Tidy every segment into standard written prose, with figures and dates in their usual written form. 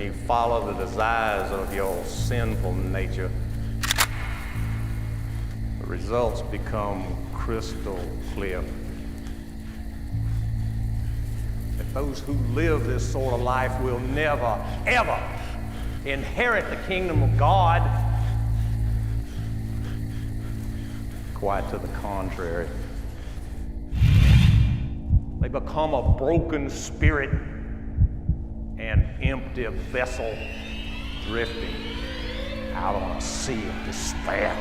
you follow the desires of your sinful nature, the results become crystal clear. That those who live this sort of life will never, ever inherit the kingdom of God. Quite to the contrary. They become a broken spirit, an empty vessel drifting out on a sea of despair.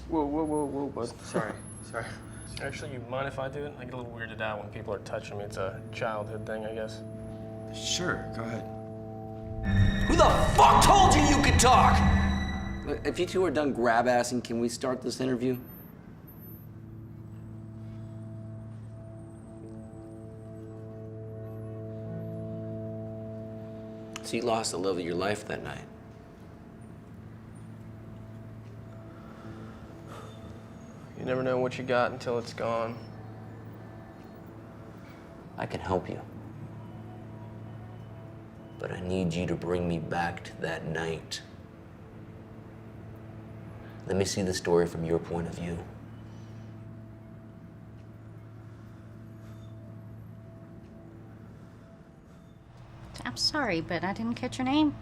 Whoa, bud. Sorry. Actually, you mind if I do it? I get a little weirded out when people are touching me. It's a childhood thing, I guess. Sure, go ahead. Who the fuck told you you could talk? If you two are done grab-assing, can we start this interview? So you lost the love of your life that night. You never know what you got until it's gone. I can help you. But I need you to bring me back to that night. Let me see the story from your point of view. I'm sorry, but I didn't catch your name.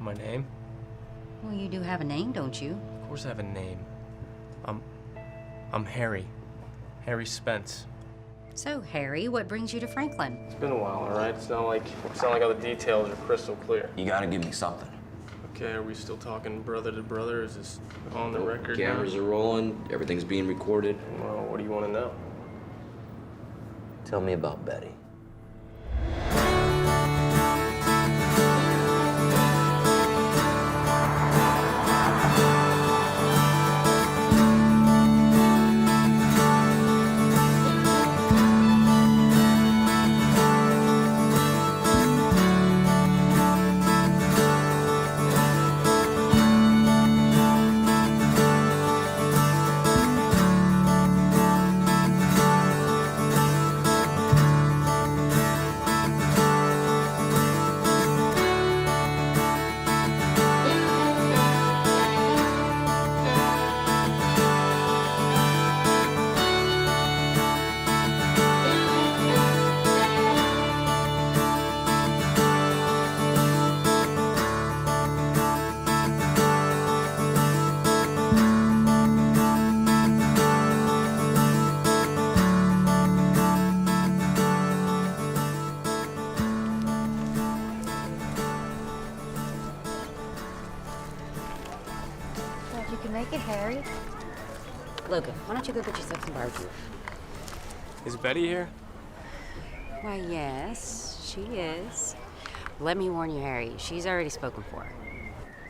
My name? Well, you do have a name, don't you? Of course I have a name. I'm Harry. Harry Spence. So, Harry, what brings you to Franklin? It's been a while, all right? It's not like all the details are crystal clear. You gotta give me something. Okay, are we still talking brother to brother? Is this on the record now? Cameras are rolling, everything's being recorded. Well, what do you want to know? Tell me about Betty. You can make it, Harry. Logan, why don't you go get yourself some barbecue? Is Betty here? Why, yes, she is. Let me warn you, Harry, she's already spoken for.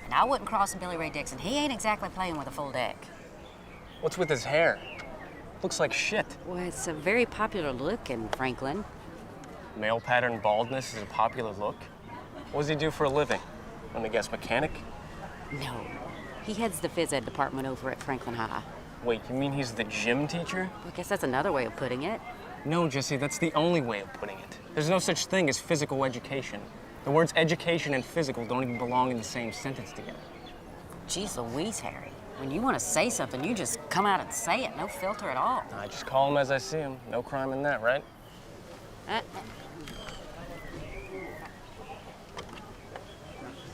And I wouldn't cross Billy Ray Dixon. He ain't exactly playing with a full deck. What's with his hair? Looks like shit. Well, it's a very popular look in Franklin. Male pattern baldness is a popular look. What does he do for a living? Let me guess, mechanic? No, he heads the phys ed department over at Franklin High. Wait, you mean he's the gym teacher? Well, I guess that's another way of putting it. No, Jesse, that's the only way of putting it. There's no such thing as physical education. The words education and physical don't even belong in the same sentence together. Jeez Louise, Harry. When you want to say something, you just come out and say it. No filter at all. I just call him as I see him. No crime in that, right? I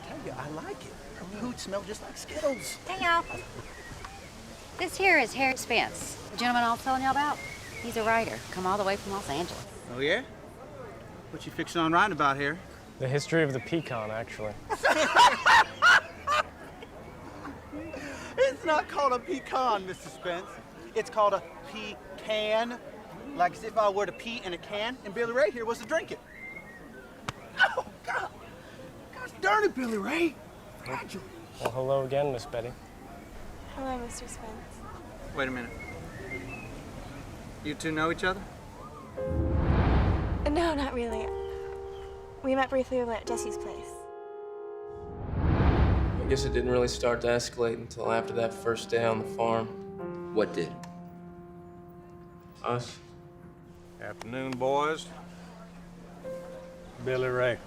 tell you, I like it. Her food smells just like Skittles. Hey, y'all. This here is Harry Spence, the gentleman I was telling y'all about. He's a writer, come all the way from Los Angeles. Oh, yeah? What you fixing on writing about here? The history of the pecan, actually. It's not called a pecan, Mr. Spence. It's called a pecan. Like as if I were to pee in a can and Billy Ray here was to drink it. Oh, God. Gosh darn it, Billy Ray. Fragile. Well, hello again, Miss Betty. Hello, Mr. Spence. Wait a minute. You two know each other? No, not really. We met briefly over at Jesse's place. I guess it didn't really start to escalate until after that first day on the farm. What did? Us. Afternoon, boys. Billy Ray.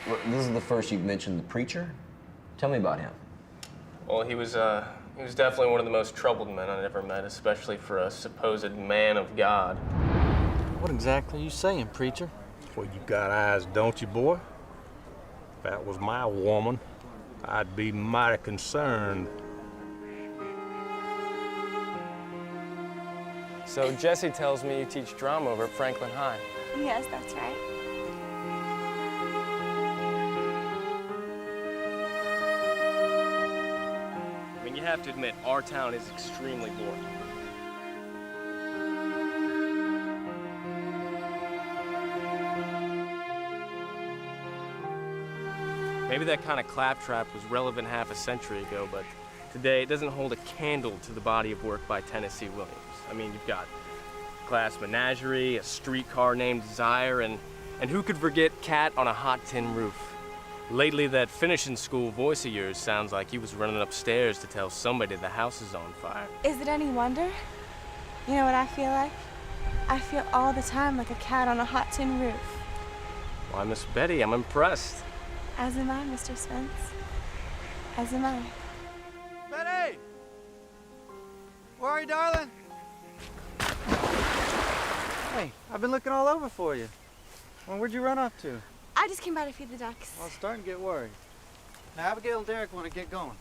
Well, this is the first you've mentioned the preacher? Tell me about him. Well, he was definitely one of the most troubled men I'd ever met, especially for a supposed man of God. What exactly are you saying, preacher? Well, you got eyes, don't you, boy? If that was my woman, I'd be mighty concerned. So Jesse tells me you teach drama over at Franklin High. Yes, that's right. I mean, you have to admit, our town is extremely boring. Maybe that kind of claptrap was relevant half a century ago, but today it doesn't hold a candle to the body of work by Tennessee Williams. I mean, you've got Glass Menagerie, A Streetcar Named Desire, and who could forget Cat on a Hot Tin Roof? Lately, that finishing school voice of yours sounds like he was running upstairs to tell somebody the house is on fire. Is it any wonder? You know what I feel like? I feel all the time like a cat on a hot tin roof. Why, Miss Betty, I'm impressed. As am I, Mr. Spence. As am I. Betty! Where are you, darling? Hey, I've been looking all over for you. Well, where'd you run off to? I just came by to feed the ducks. Well, I'm starting to get worried. Now, Abigail and Derek want to get going.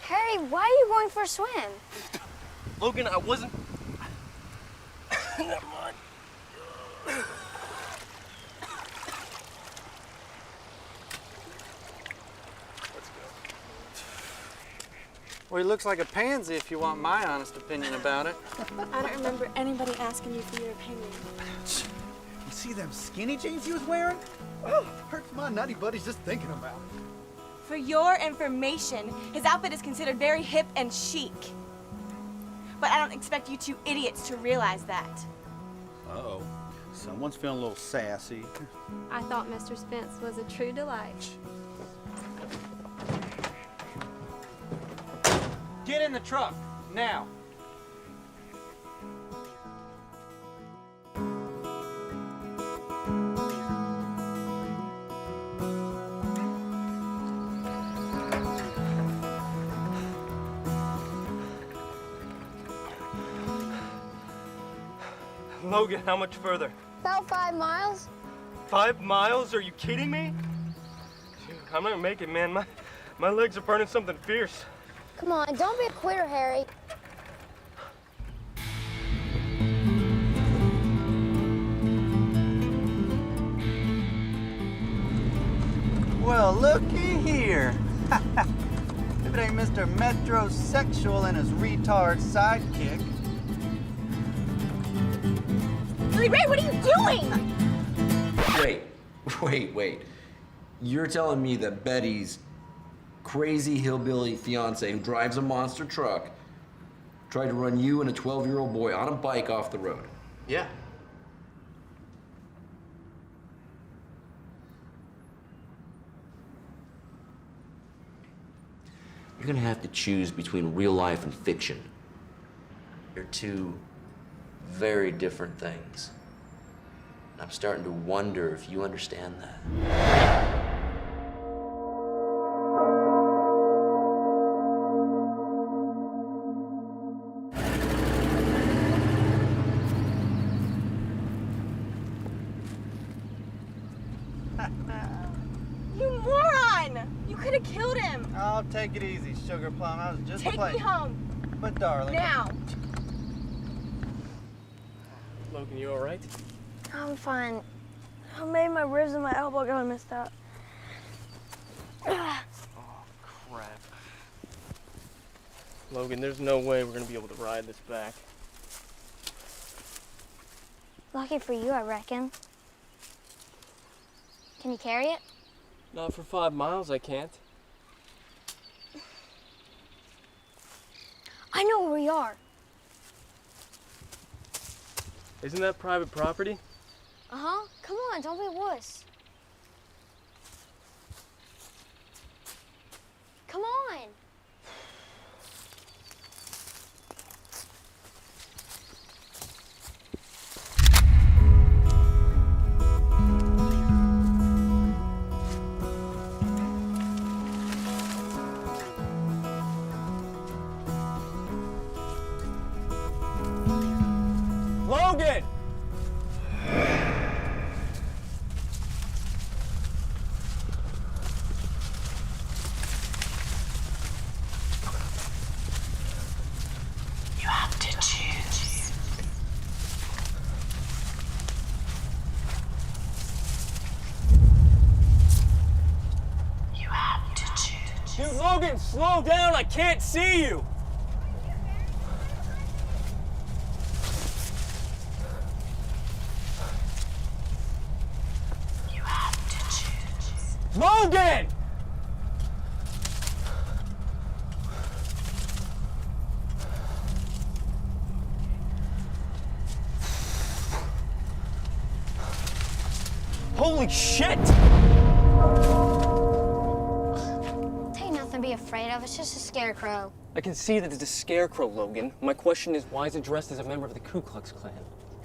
Harry, why are you going for a swim? Logan, I wasn't... Never mind. Well, he looks like a pansy if you want my honest opinion about it. I don't remember anybody asking you for your opinion. You see them skinny jeans he was wearing? Oh, hurts my nutty buddies just thinking about it. For your information, his outfit is considered very hip and chic. But I don't expect you two idiots to realize that. Uh-oh. Someone's feeling a little sassy. I thought Mr. Spence was a true delight. Get in the truck, now. Logan, how much further? About 5 miles. 5 miles? Are you kidding me? Dude, I'm not gonna make it, man. My legs are burning something fierce. Come on, don't be a quitter, Harry. Well, looky here. If it ain't Mr. Metrosexual and his retard sidekick. Billy Ray, what are you doing? Wait. You're telling me that Betty's crazy hillbilly fiance who drives a monster truck tried to run you and a 12-year-old boy on a bike off the road? Yeah. You're gonna have to choose between real life and fiction. They're two very different things. And I'm starting to wonder if you understand that. could have killed him. Oh, take it easy, Sugar Plum. I was just Take playing. me home. But darling. Now. Logan, you all right? I'm fine. I made my ribs and my elbow got messed up. Oh, crap. Logan, there's no way we're gonna be able to ride this back. Lucky for you, I reckon. Can you carry it? Not for 5 miles, I can't. I know where we are. Isn't that private property? Uh-huh. Come on, don't be a wuss. Come on. Logan! Dude, Logan, slow down. I can't see you. You have to choose. Logan! Holy shit! Ain't nothing to be afraid of. It's just a scarecrow. I can see that it's a scarecrow, Logan. My question is, why is it dressed as a member of the Ku Klux Klan?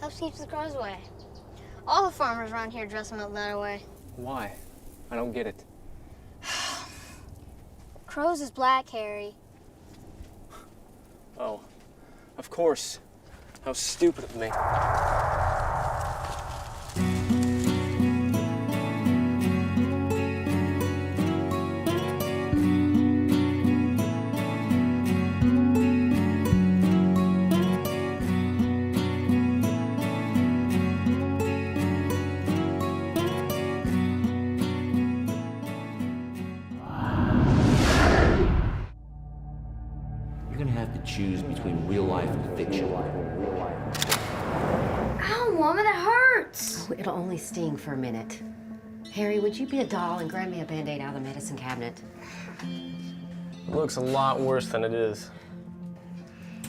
Helps keep the crows away. All the farmers around here dress them up that way. Why? I don't get it. Crows is black, Harry. Oh, of course. How stupid of me. You're gonna have to choose between real life and fiction. Ow, Mama, that hurts. Oh, it'll only sting for a minute. Harry, would you be a doll and grab me a Band-Aid out of the medicine cabinet? It looks a lot worse than it is.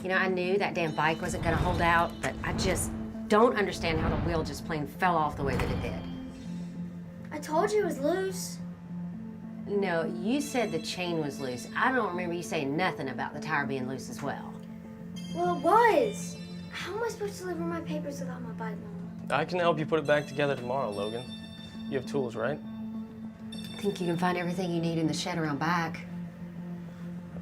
You know, I knew that damn bike wasn't gonna hold out, but I just don't understand how the wheel just plain fell off the way that it did. I told you it was loose. No, you said the chain was loose. I don't remember you saying nothing about the tire being loose as well. Well, it was. How am I supposed to deliver my papers without my bike, Mama? I can help you put it back together tomorrow, Logan. You have tools, right? I think you can find everything you need in the shed around back.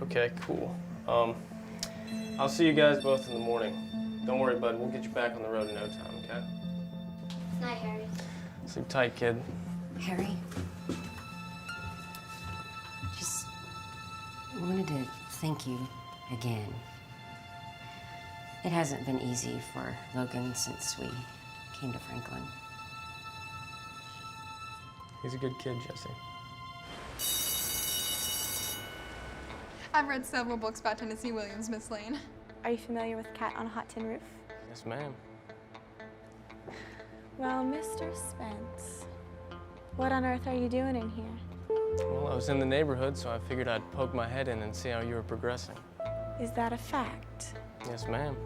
Okay, cool. I'll see you guys both in the morning. Don't worry, bud. We'll get you back on the road in no time, okay? Night, Harry. Sleep tight, kid. Harry, just wanted to thank you again. It hasn't been easy for Logan since we came to Franklin. He's a good kid, Jesse. I've read several books about Tennessee Williams, Miss Lane. Are you familiar with Cat on a Hot Tin Roof? Yes, ma'am. Well, Mr. Spence, what on earth are you doing in here? Well, I was in the neighborhood, so I figured I'd poke my head in and see how you were progressing. Is that a fact? Yes, ma'am.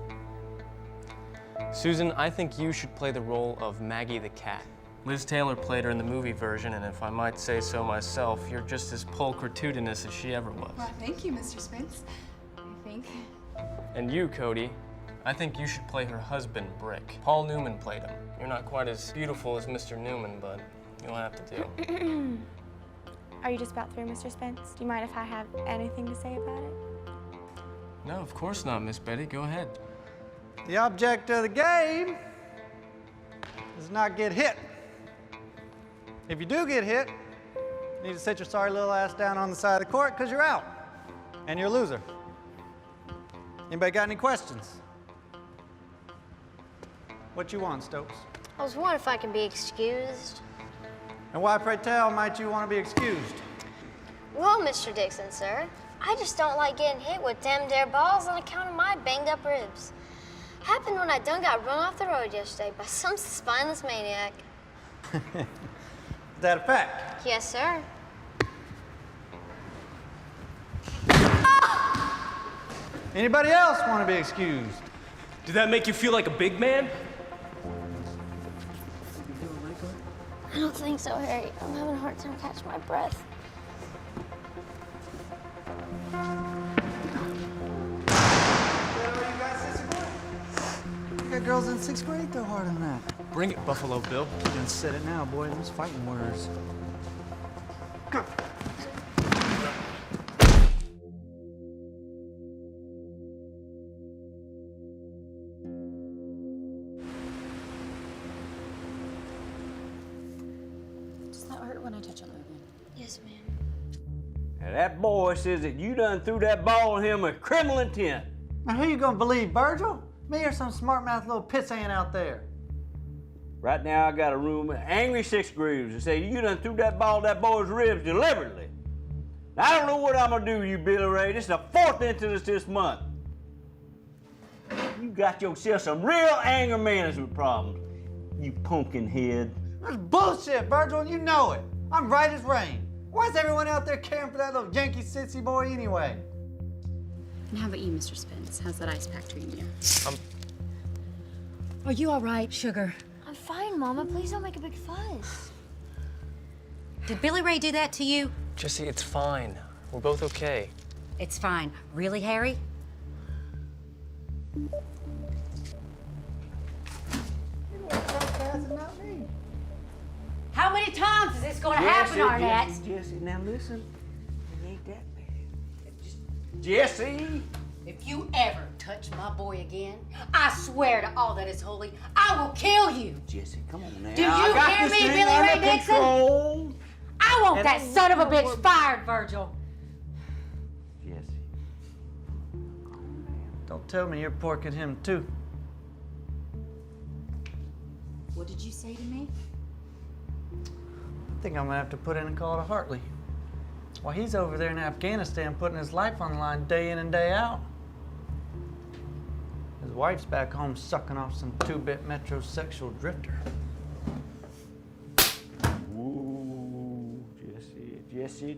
Susan, I think you should play the role of Maggie the cat. Liz Taylor played her in the movie version, and if I might say so myself, you're just as pulchritudinous as she ever was. Well, thank you, Mr. Spence. I think. And you, Cody, I think you should play her husband, Brick. Paul Newman played him. You're not quite as beautiful as Mr. Newman, but you'll have to do. Are you just about through, Mr. Spence? Do you mind if I have anything to say about it? No, of course not, Miss Betty. Go ahead. The object of the game is not get hit. If you do get hit, You need to sit your sorry little ass down on the side of the court because you're out. And you're a loser. Anybody got any questions? What you want, Stokes? I was wondering if I can be excused. And why, pray tell, might you want to be excused? Well, Mr. Dixon, sir, I just don't like getting hit with them there balls on account of my banged-up ribs. Happened when I done got run off the road yesterday by some spineless maniac. Is that a fact? Yes, sir. Anybody else want to be excused? Did that make you feel like a big man? I don't think so, Harry. I'm having a hard time catching my breath. You got girls in 6th grade throw harder than that. Bring it, Buffalo Bill. You done said it now, boy. Those fighting words. Come. Does that hurt when I touch it, Logan? Yes, ma'am. Now that boy says that you done threw that ball at him with criminal intent. Now who you gonna believe, Virgil? Me or some smart-mouthed little pissant out there? Right now I got a room of angry 6th graders that say you done threw that ball at that boy's ribs deliberately. Now, I don't know what I'm gonna do with you, Billy Ray. This is the 4th incident this month. You got yourself some real anger management problems, you pumpkin head. That's bullshit, Virgil, and you know it. I'm right as rain. Why's everyone out there caring for that little Yankee sissy boy anyway? And how about you, Mr. Spence? How's that ice pack treating you? Are you all right, sugar? I'm fine, Mama. Please don't make a big fuss. Did Billy Ray do that to you? Jesse, it's fine. We're both okay. It's fine. Really, Harry? How many times is this going to happen, Arnett? Jesse, now listen. It ain't that bad. Jesse! If you ever touch my boy again, I swear to all that is holy, I will kill you. Jesse, come on now. Do you I got hear this me, thing Billy under Ray Dixon? control. I want And that son of a bitch fired, Virgil. Jesse. Don't tell me you're porking him too. What did you say to me? I think I'm gonna have to put in a call to Hartley. While he's over there in Afghanistan putting his life on the line day in and day out. His wife's back home sucking off some 2-bit metrosexual drifter. Ooh, Jesse.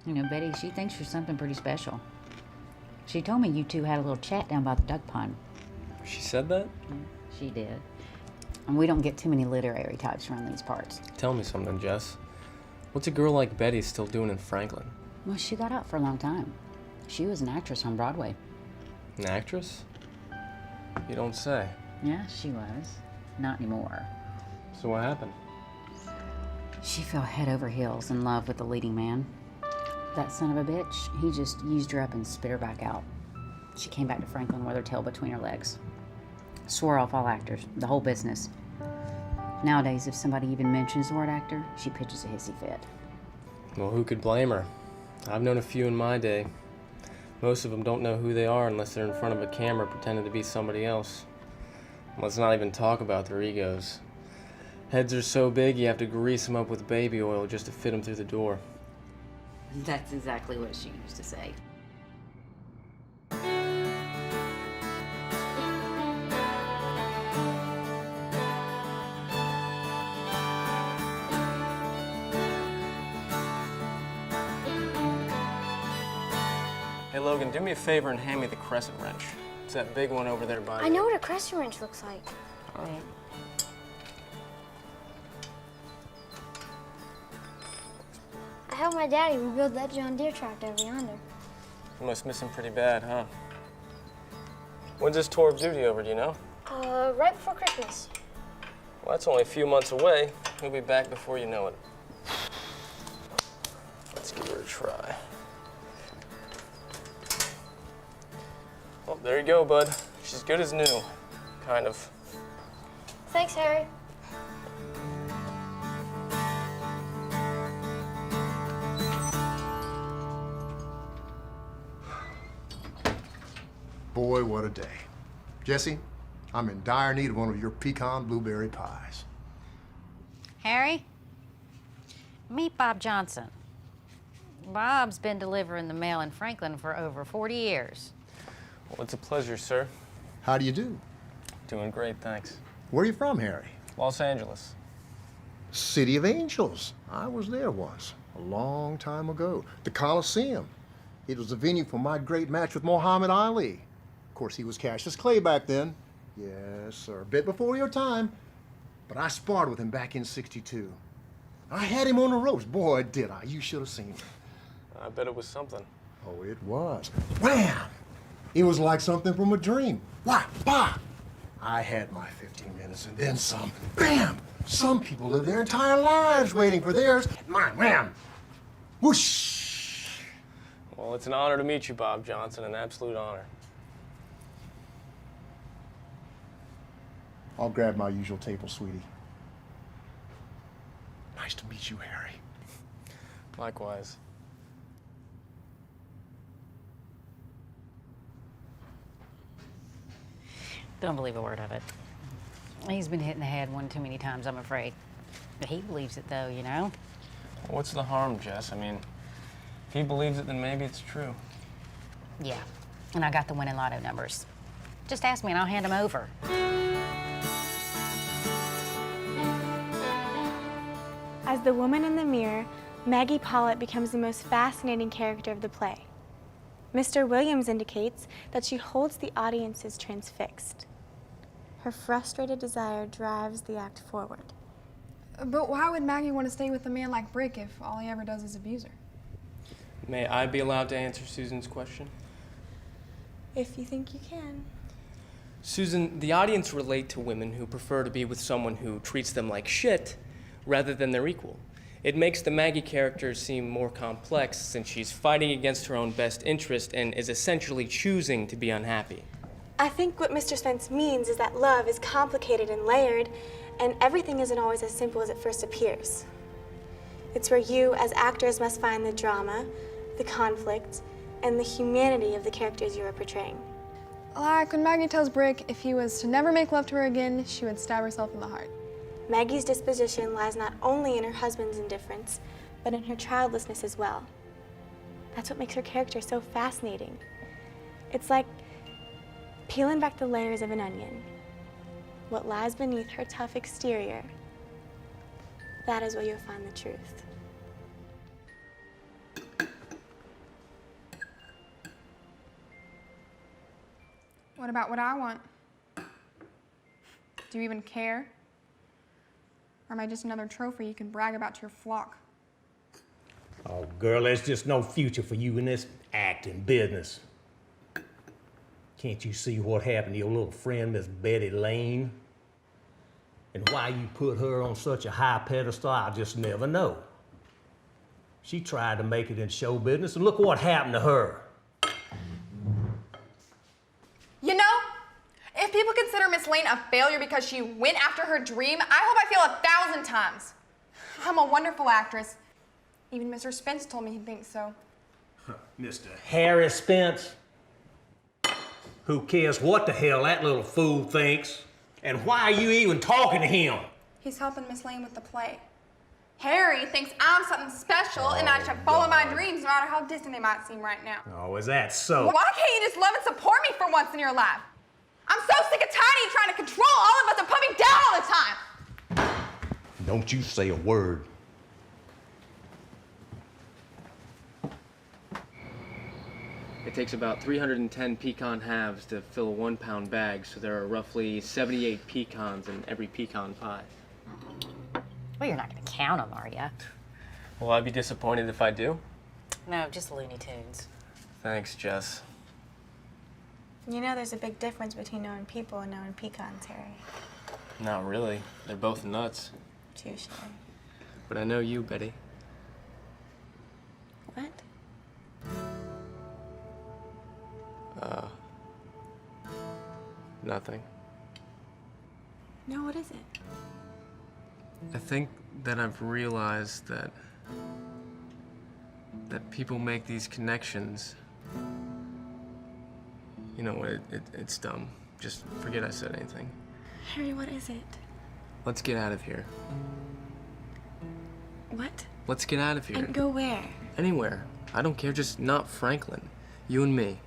You know, Betty, she thinks you're something pretty special. She told me you two had a little chat down by the duck pond. She said that? She did. And we don't get too many literary types around these parts. Tell me something, Jess. What's a girl like Betty still doing in Franklin? Well, she got out for a long time. She was an actress on Broadway. An actress? You don't say. Yeah, she was. Not anymore. So what happened? She fell head over heels in love with the leading man. That son of a bitch, he just used her up and spit her back out. She came back to Franklin with her tail between her legs. Swore off all actors, the whole business. Nowadays, if somebody even mentions the word actor, she pitches a hissy fit. Well, who could blame her? I've known a few in my day. Most of them don't know who they are unless they're in front of a camera pretending to be somebody else. Let's not even talk about their egos. Heads are so big you have to grease them up with baby oil just to fit them through the door. That's exactly what she used to say. Hey, Logan, do me a favor and hand me the crescent wrench. It's that big one over there by I know what a crescent wrench looks like. All right. I helped my daddy rebuild that John Deere tractor over yonder. You must miss him pretty bad, huh? When's this tour of duty over, do you know? Right before Christmas. Well, that's only a few months away. He'll be back before you know it. a try. Well, there you go, bud. She's good as new. Kind of. Thanks, Harry. Boy, what a day. Jesse, I'm in dire need of one of your pecan blueberry pies. Harry, meet Bob Johnson. Bob's been delivering the mail in Franklin for over 40 years. Well, it's a pleasure, sir. How do you do? Doing great, thanks. Where are you from, Harry? Los Angeles. City of Angels. I was there once, a long time ago. The Coliseum. It was the venue for my great match with Muhammad Ali. Of course, he was Cassius Clay back then. Yes, sir, a bit before your time. But I sparred with him back in '62. I had him on the ropes. Boy, did I. You should have seen him. I bet it was something. Oh, it was. Wham! It was like something from a dream. Why, bah! I had my 15 minutes and then some. Bam! Some people live their entire lives waiting for theirs. Mine, wham! Whoosh! Well, it's an honor to meet you, Bob Johnson, an absolute honor. I'll grab my usual table, sweetie. Nice to meet you, Harry. Likewise. Don't believe a word of it. He's been hit in the head one too many times, I'm afraid. But he believes it, though, you know? What's the harm, Jess? I mean, if he believes it, then maybe it's true. Yeah, and I got the winning lotto numbers. Just ask me and I'll hand them over. As the woman in the mirror, Maggie Pollitt becomes the most fascinating character of the play. Mr. Williams indicates that she holds the audiences transfixed. Her frustrated desire drives the act forward. But why would Maggie want to stay with a man like Brick if all he ever does is abuse her? May I be allowed to answer Susan's question? If you think you can. Susan, the audience relate to women who prefer to be with someone who treats them like shit rather than their equal. It makes the Maggie character seem more complex since she's fighting against her own best interest and is essentially choosing to be unhappy. I think what Mr. Spence means is that love is complicated and layered, and everything isn't always as simple as it first appears. It's where you, as actors, must find the drama, the conflict, and the humanity of the characters you are portraying. Like when Maggie tells Brick if he was to never make love to her again, she would stab herself in the heart. Maggie's disposition lies not only in her husband's indifference, but in her childlessness as well. That's what makes her character so fascinating. It's like peeling back the layers of an onion. What lies beneath her tough exterior, that is where you'll find the truth. What about what I want? Do you even care? Or am I just another trophy you can brag about to your flock? Oh, girl, there's just no future for you in this acting business. Can't you see what happened to your little friend, Miss Betty Lane? And why you put her on such a high pedestal, I'll just never know. She tried to make it in show business, and look what happened to her. You know, if people consider Miss Lane a failure because she went after her dream, I hope I feel 1,000 times. I'm a wonderful actress. Even Mr. Spence told me he thinks so. Mr. Harry Spence? Who cares what the hell that little fool thinks? And why are you even talking to him? He's helping Miss Lane with the play. Harry thinks I'm something special and I should follow my dreams no matter how distant they might seem right now. Oh, is that so? Why can't you just love and support me for once in your life? I'm so sick and tired of you trying to control all of us and put me down all the time. Don't you say a word. It takes about 310 pecan halves to fill a 1-pound bag, so there are roughly 78 pecans in every pecan pie. Well, you're not going to count them, are you? Will I be disappointed if I do? No, just Looney Tunes. Thanks, Jess. You know there's a big difference between knowing people and knowing pecans, Harry. Not really. They're both nuts. Touche. But I know you, Betty. What? Nothing. No, what is it? I think that I've realized that people make these connections. You know, it's dumb. Just forget I said anything. Harry, what is it? Let's get out of here. What? Let's get out of here. And go where? Anywhere. I don't care, just not Franklin. You and me.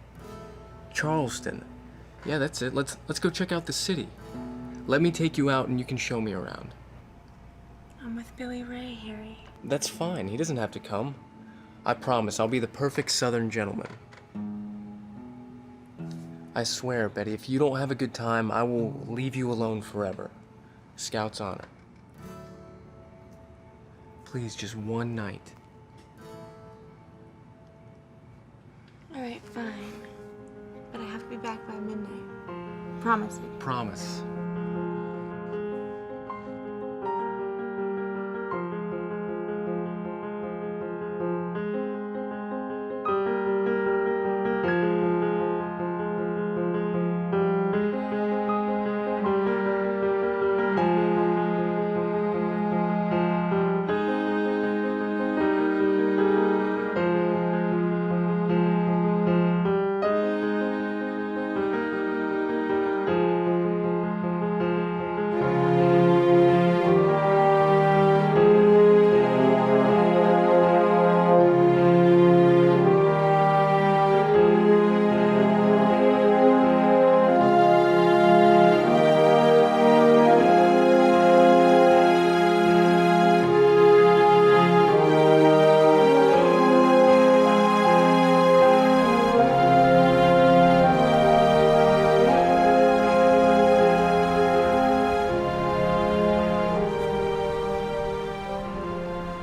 Charleston. Yeah, that's it. Let's go check out the city. Let me take you out and you can show me around. I'm with Billy Ray, Harry. That's fine. He doesn't have to come. I promise I'll be the perfect Southern gentleman. I swear, Betty, if you don't have a good time, I will leave you alone forever. Scout's honor. Please, just one night. All right, fine. But I have to be back by midnight. Promise me. Promise.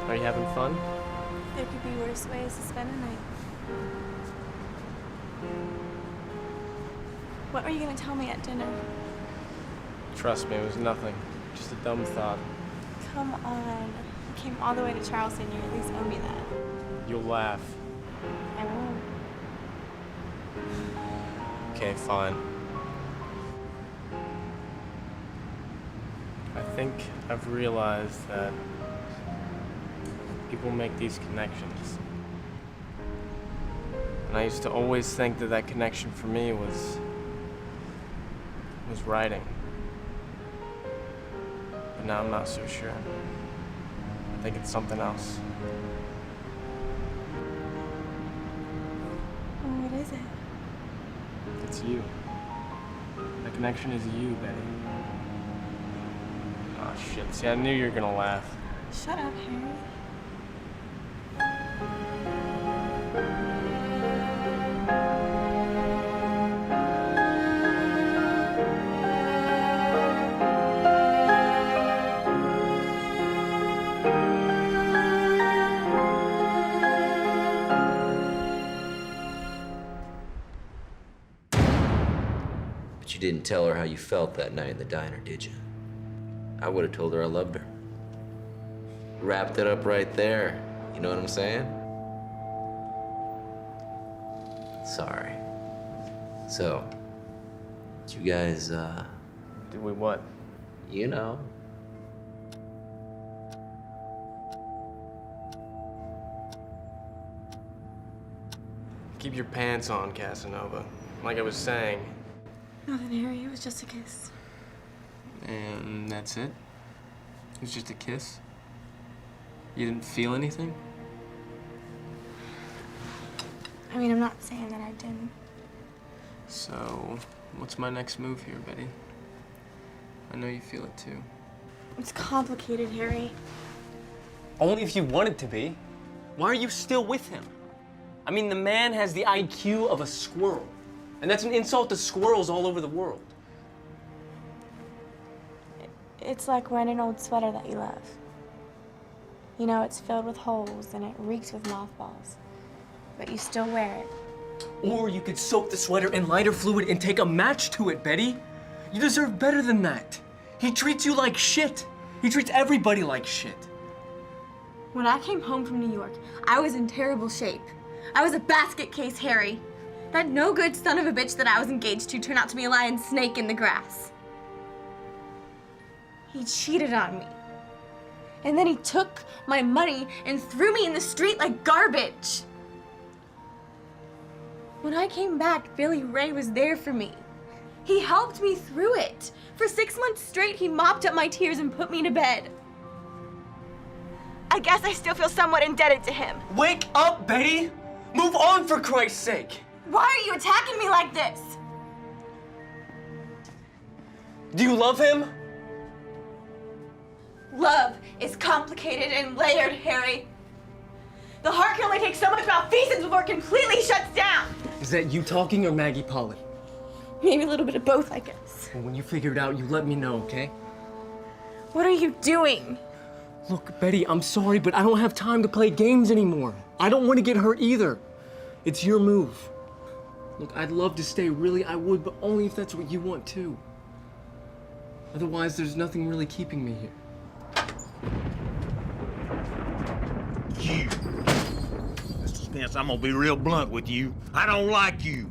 Are you having fun? There could be worse ways to spend a night. What were you gonna tell me at dinner? Trust me, it was nothing. Just a dumb thought. Come on. You came all the way to Charleston. You at least owe me that. You'll laugh. I won't. Okay, fine. I think I've realized that people make these connections. And I used to always think that that connection for me was writing. But now I'm not so sure. I think it's something else. Well, what is it? It's you. The connection is you, Betty. Oh shit, see, I knew you were gonna laugh. Shut up, Harry. But you didn't tell her how you felt that night in the diner, did you? I would have told her I loved her. Wrapped it up right there. You know what I'm saying? Sorry. So, did you guys, Did we what? you know. Keep your pants on, Casanova. Like I was saying. Nothing, Harry. It was just a kiss. And that's it? It was just a kiss? You didn't feel anything? I mean, I'm not saying that I didn't. So, what's my next move here, Betty? I know you feel it too. It's complicated, Harry. Only if you want it to be. Why are you still with him? I mean, the man has the IQ of a squirrel. And that's an insult to squirrels all over the world. It's like wearing an old sweater that you love. You know, it's filled with holes and it reeks with mothballs. But you still wear it. Or you could soak the sweater in lighter fluid and take a match to it, Betty. You deserve better than that. He treats you like shit. He treats everybody like shit. When I came home from New York, I was in terrible shape. I was a basket case, Harry. That no-good son of a bitch that I was engaged to turned out to be a lion snake in the grass. He cheated on me. And then he took my money and threw me in the street like garbage. When I came back, Billy Ray was there for me. He helped me through it. For 6 months straight, he mopped up my tears and put me to bed. I guess I still feel somewhat indebted to him. Wake up, Betty! Move on, for Christ's sake! Why are you attacking me like this? Do you love him? Love is complicated and layered, Harry. The heart can only take so much malfeasance before it completely shuts down. Is that you talking or Maggie Polly? Maybe a little bit of both, I guess. Well, when you figure it out, you let me know, okay? What are you doing? Look, Betty, I'm sorry, but I don't have time to play games anymore. I don't want to get hurt either. It's your move. Look, I'd love to stay, really, I would, but only if that's what you want too. Otherwise, there's nothing really keeping me here. You. Mr. Spence, I'm gonna be real blunt with you. I don't like you.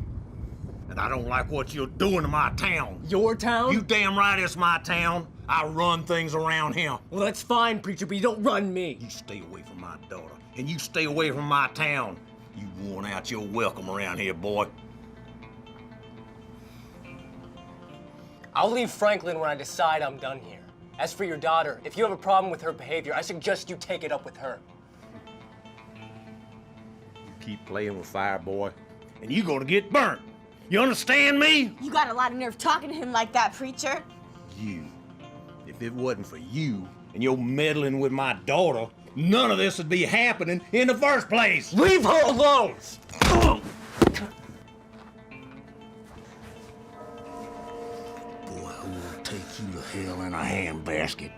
And I don't like what you're doing to my town. Your town? You damn right it's my town. I run things around here. Well, that's fine, preacher, but you don't run me. You stay away from my daughter, and you stay away from my town. You worn out your welcome around here, boy. I'll leave Franklin when I decide I'm done here. As for your daughter, if you have a problem with her behavior, I suggest you take it up with her. You keep playing with fire, boy, and you're gonna get burnt. You understand me? You got a lot of nerve talking to him like that, preacher. You. If it wasn't for you and your meddling with my daughter, none of this would be happening in the first place. Leave her alone! Boy, who will take you to hell in a handbasket?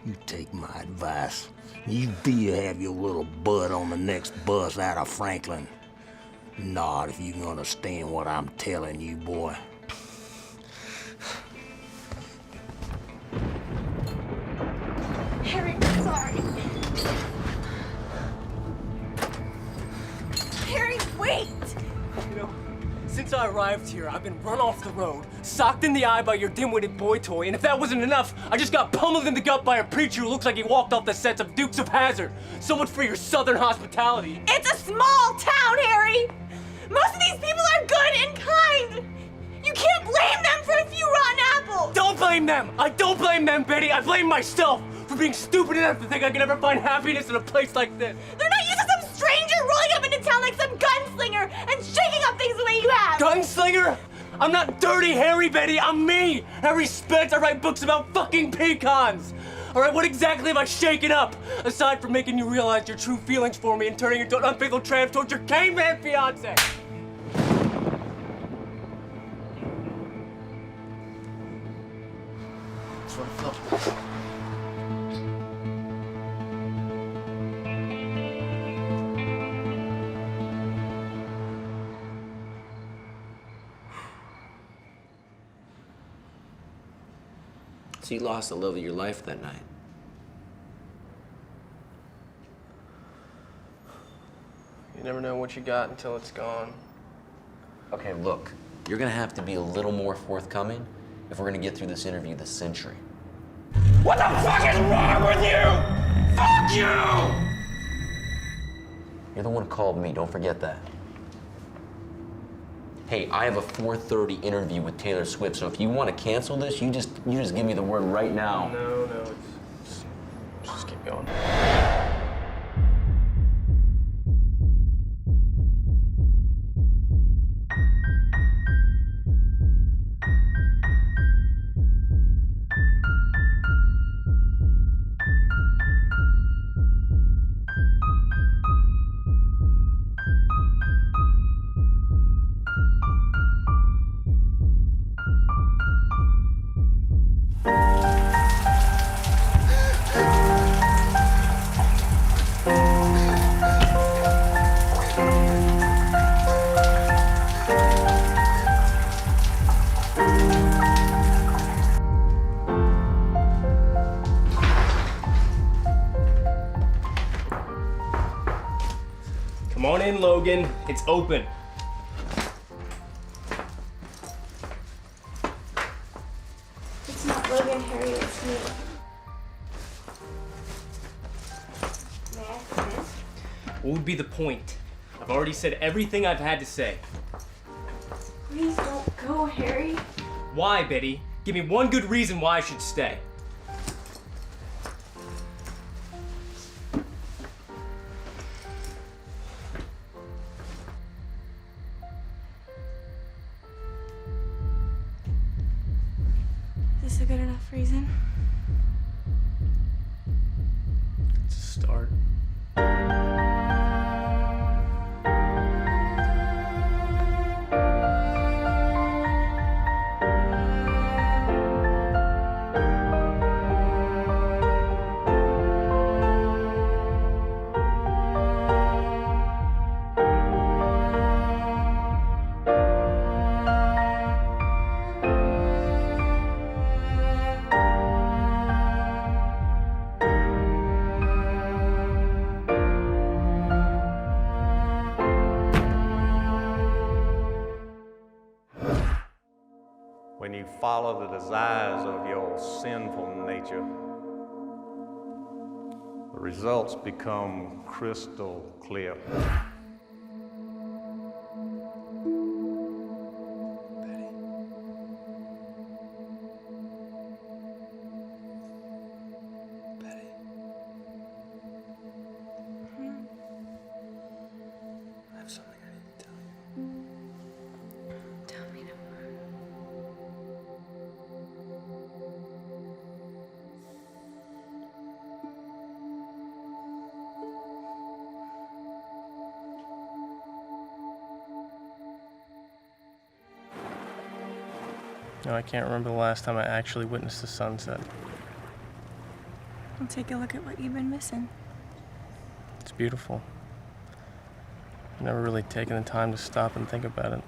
You take my advice. You be have your little butt on the next bus out of Franklin. Nod if you can understand what I'm telling you, boy. Harry, I'm sorry. Harry, wait! You know, since I arrived here, I've been run off the road, socked in the eye by your dim-witted boy toy, and if that wasn't enough, I just got pummeled in the gut by a preacher who looks like he walked off the sets of Dukes of Hazzard. So much for your southern hospitality. It's a small town, Harry! Most of these people are good and kind! You can't blame them for a few rotten apples! Don't blame them! I don't blame them, Betty! I blame myself for being stupid enough to think I could ever find happiness in a place like this. They're not used to some stranger rolling up into town like some gunslinger and shaking up things the way you have! Gunslinger? I'm not Dirty Harry, Betty, I'm me! Harry Spence, I write books about fucking pecans! Alright, what exactly have I shaken up? Aside from making you realize your true feelings for me and turning into an unfaithful tramp towards your caveman fiance! That's what I felt. So you lost the love of your life that night. You never know what you got until it's gone. Okay, look, you're gonna have to be a little more forthcoming if we're gonna get through this interview this century. What the fuck is wrong with you? Fuck you! You're the one who called me, don't forget that. Hey, I have a 4:30 interview with Taylor Swift, so if you want to cancel this, you just give me the word right now. No, just keep going. Come on in, Logan. It's open. Logan, Harry, it's me. May I come in? What would be the point? I've already said everything I've had to say. Please don't go, Harry. Why, Betty? Give me one good reason why I should stay. Is this a good enough reason? It's a start. When you follow the desires of your sinful nature, the results become crystal clear. I have something I need to tell you. Tell me no more. No, I can't remember the last time I actually witnessed the sunset. Well, take a look at what you've been missing. It's beautiful. I've never really taken the time to stop and think about it.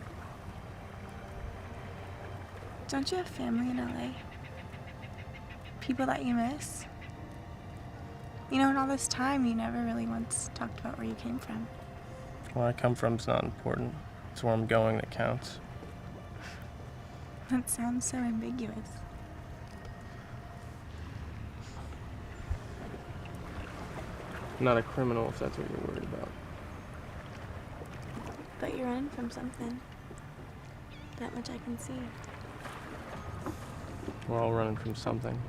Don't you have family in LA? People that you miss? You know, in all this time, you never really once talked about where you came from. Where I come from is not important. It's where I'm going that counts. That sounds so ambiguous. I'm not a criminal, if that's what you're worried about. But you're running from something. That much I can see. We're all running from something.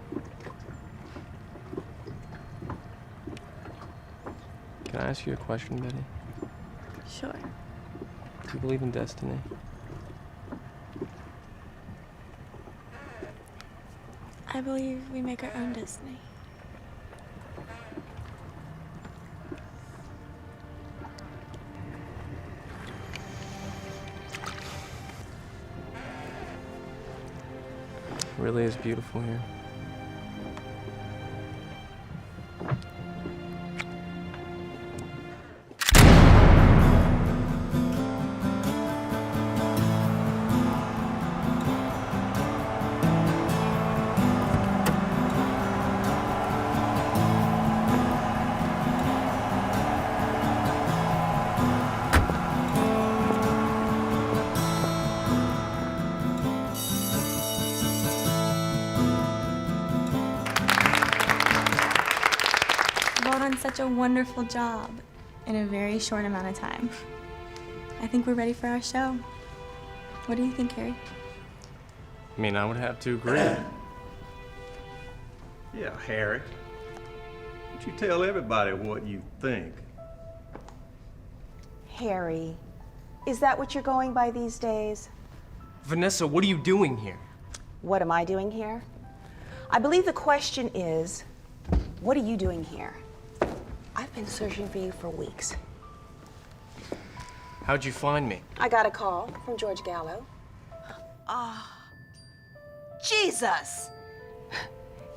Can I ask you a question, Betty? Sure. Do you believe in destiny? I believe we make our own destiny. It really is beautiful here. Such a wonderful job in a very short amount of time. I think we're ready for our show. What do you think, Harry? I mean, I would have to agree. Yeah, Harry. Why don't you tell everybody what you think? Harry, is that what you're going by these days? Vanessa, what are you doing here? What am I doing here? I believe the question is, what are you doing here? I've been searching for you for weeks. How'd you find me? I got a call from George Gallo. Jesus!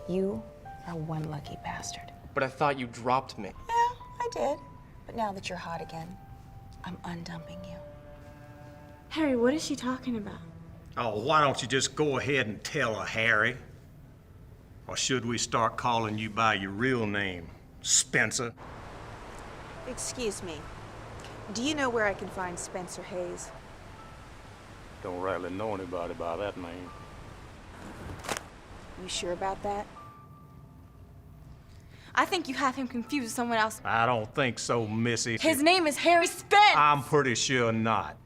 You are one lucky bastard. But I thought you dropped me. Yeah, I did. But now that you're hot again, I'm undumping you. Harry, what is she talking about? Oh, why don't you just go ahead and tell her, Harry? Or should we start calling you by your real name, Spencer? Excuse me. Do you know where I can find Spencer Hayes? Don't rightly know anybody by that name. You sure about that? I think you have him confused with someone else. I don't think so, Missy. His name is Harry Spence! I'm pretty sure not.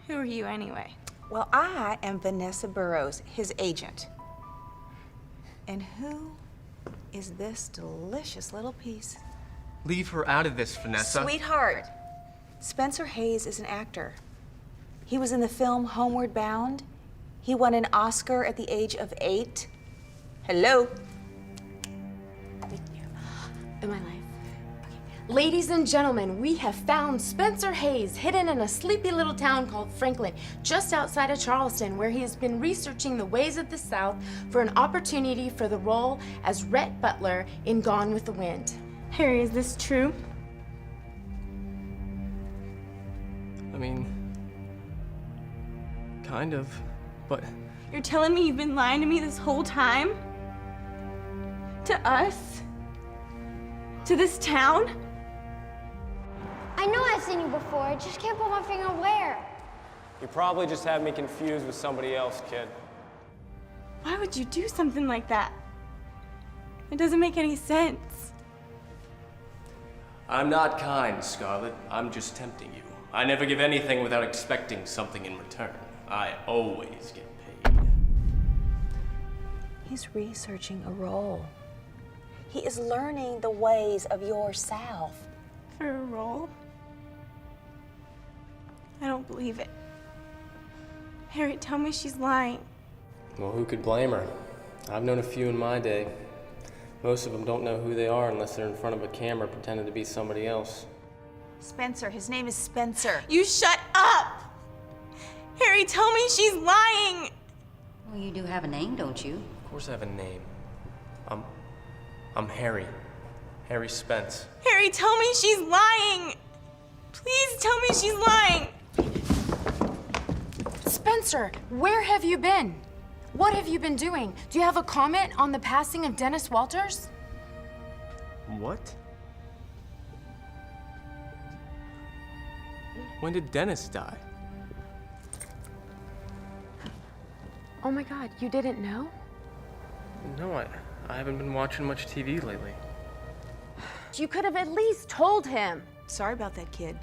Who are you anyway? Well, I am Vanessa Burrows, his agent. And who is this delicious little piece? Leave her out of this, Vanessa. Sweetheart, Spencer Hayes is an actor. He was in the film Homeward Bound. He won an Oscar at the age of 8. Hello? In my life. Ladies and gentlemen, we have found Spencer Hayes hidden in a sleepy little town called Franklin, just outside of Charleston, where he has been researching the ways of the South for an opportunity for the role as Rhett Butler in Gone with the Wind. Harry, is this true? I mean, kind of, but... You're telling me you've been lying to me this whole time? To us? To this town? I know I've seen you before. I just can't put my finger on where. You probably just have me confused with somebody else, kid. Why would you do something like that? It doesn't make any sense. I'm not kind, Scarlett. I'm just tempting you. I never give anything without expecting something in return. I always get paid. He's researching a role. He is learning the ways of your South. For a role? I don't believe it. Harry, tell me she's lying. Well, who could blame her? I've known a few in my day. Most of them don't know who they are unless they're in front of a camera pretending to be somebody else. Spencer, his name is Spencer. You shut up! Harry, tell me she's lying! Well, you do have a name, don't you? Of course I have a name. I'm Harry. Harry Spence. Harry, tell me she's lying! Please tell me she's lying! Spencer, where have you been? What have you been doing? Do you have a comment on the passing of Dennis Walters? What? When did Dennis die? Oh my God, you didn't know? No, I haven't been watching much TV lately. You could have at least told him. Sorry about that, kid.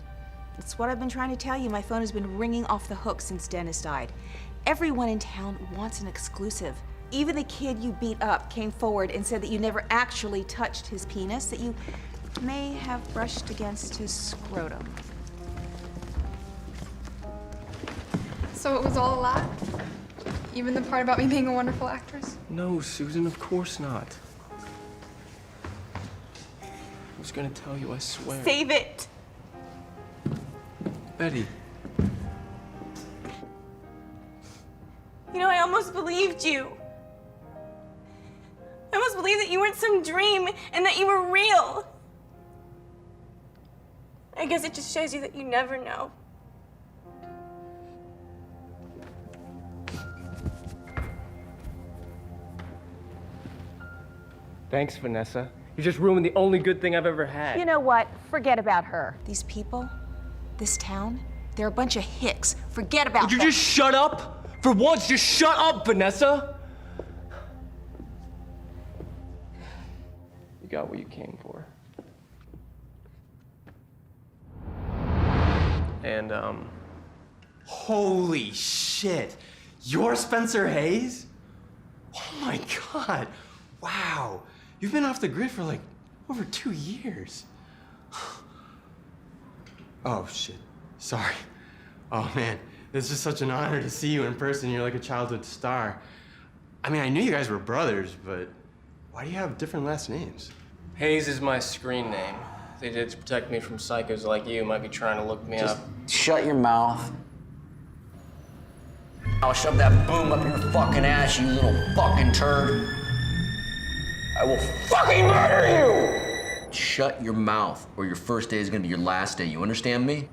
It's what I've been trying to tell you. My phone has been ringing off the hook since Dennis died. Everyone in town wants an exclusive. Even the kid you beat up came forward and said that you never actually touched his penis, that you may have brushed against his scrotum. So it was all a lie? Even the part about me being a wonderful actress? No, Susan, of course not. I was gonna tell you, I swear. Save it! Betty. You know, I almost believed you. I almost believed that you weren't some dream and that you were real. I guess it just shows you that you never know. Thanks, Vanessa. You just ruined the only good thing I've ever had. You know what? Forget about her. These people, this town, they're a bunch of hicks. Forget about Would you them. just shut up? For once, just shut up, Vanessa! You got what you came for. And, Holy shit! You're Spencer Hayes? Oh my God! Wow! You've been off the grid for like over 2 years. Oh shit. Sorry. Oh man, this is such an honor to see you in person. You're like a childhood star. I mean, I knew you guys were brothers, but why do you have different last names? Hayes is my screen name. They did it to protect me from psychos like you who might be trying to look me up. Shut your mouth. I'll shove that boom up your fucking ass, you little fucking turd. I will fucking murder you! Shut your mouth, or your first day is gonna be your last day. You understand me?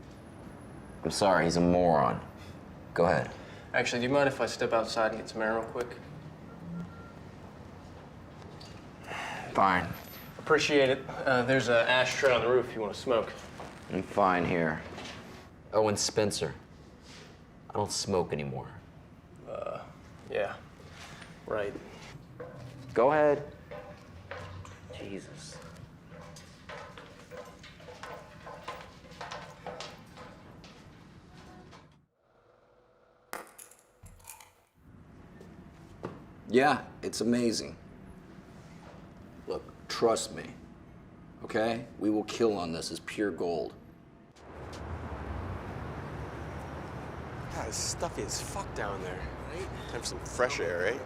I'm sorry, he's a moron. Go ahead. Actually, do you mind if I step outside and get some air real quick? Fine. Appreciate it. There's an ashtray on the roof if you want to smoke. I'm fine here. Oh, and Spencer. I don't smoke anymore. Yeah. Right. Go ahead. Jesus. Yeah, it's amazing. Look, trust me, okay? We will kill on this as pure gold. God, it's stuffy as fuck down there. Right? Time for some fresh air, right?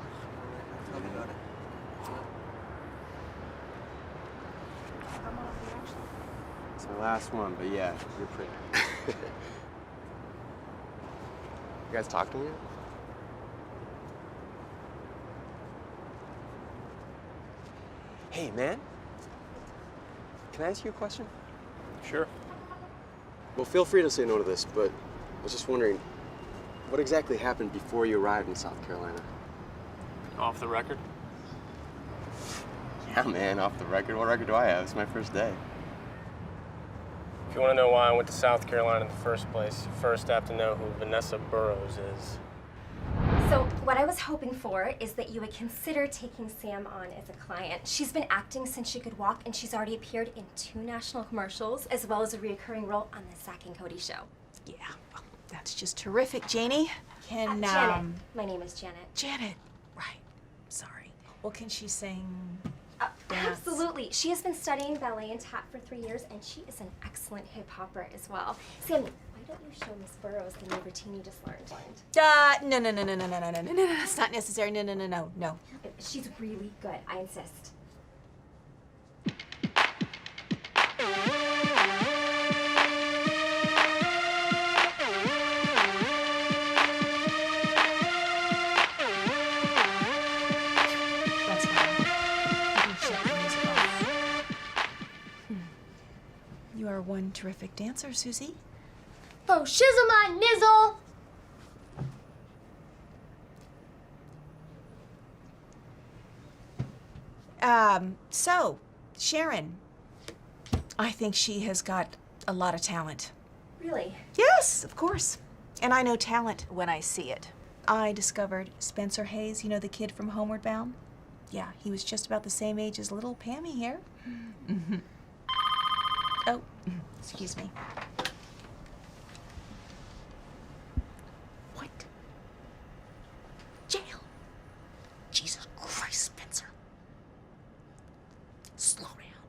It's my last one, but yeah, you're pretty. You guys talk to me? Hey, man. Can I ask you a question? Sure. Well, feel free to say no to this, but I was just wondering, what exactly happened before you arrived in South Carolina? Off the record? Yeah, man, off the record. What record do I have? It's my first day. If you want to know why I went to South Carolina in the first place, you first have to know who Vanessa Burrows is. So what I was hoping for is that you would consider taking Sam on as a client. She's been acting since she could walk, and she's already appeared in 2 national commercials, as well as a reoccurring role on the Zack and Cody show. Yeah, well, that's just terrific, Janie. Can, Janet. My name is Janet. Janet, right. Sorry. Well, can she sing? Dance? Absolutely. She has been studying ballet and tap for 3 years, and she is an excellent hip-hopper as well. Sammy, why don't you show Miss Burrows the new routine you just learned? No. It's not necessary. No. She's really good. I insist. That's fine. You can shut the music off. You are one terrific dancer, Susie. Oh, shizzle my nizzle! So, Sharon, I think she has got a lot of talent. Really? Yes, of course. And I know talent when I see it. I discovered Spencer Hayes, you know, the kid from Homeward Bound? Yeah, he was just about the same age as little Pammy here. Mm-hmm. Oh, excuse me. What? Jail? Jesus Christ, Spencer. Slow down.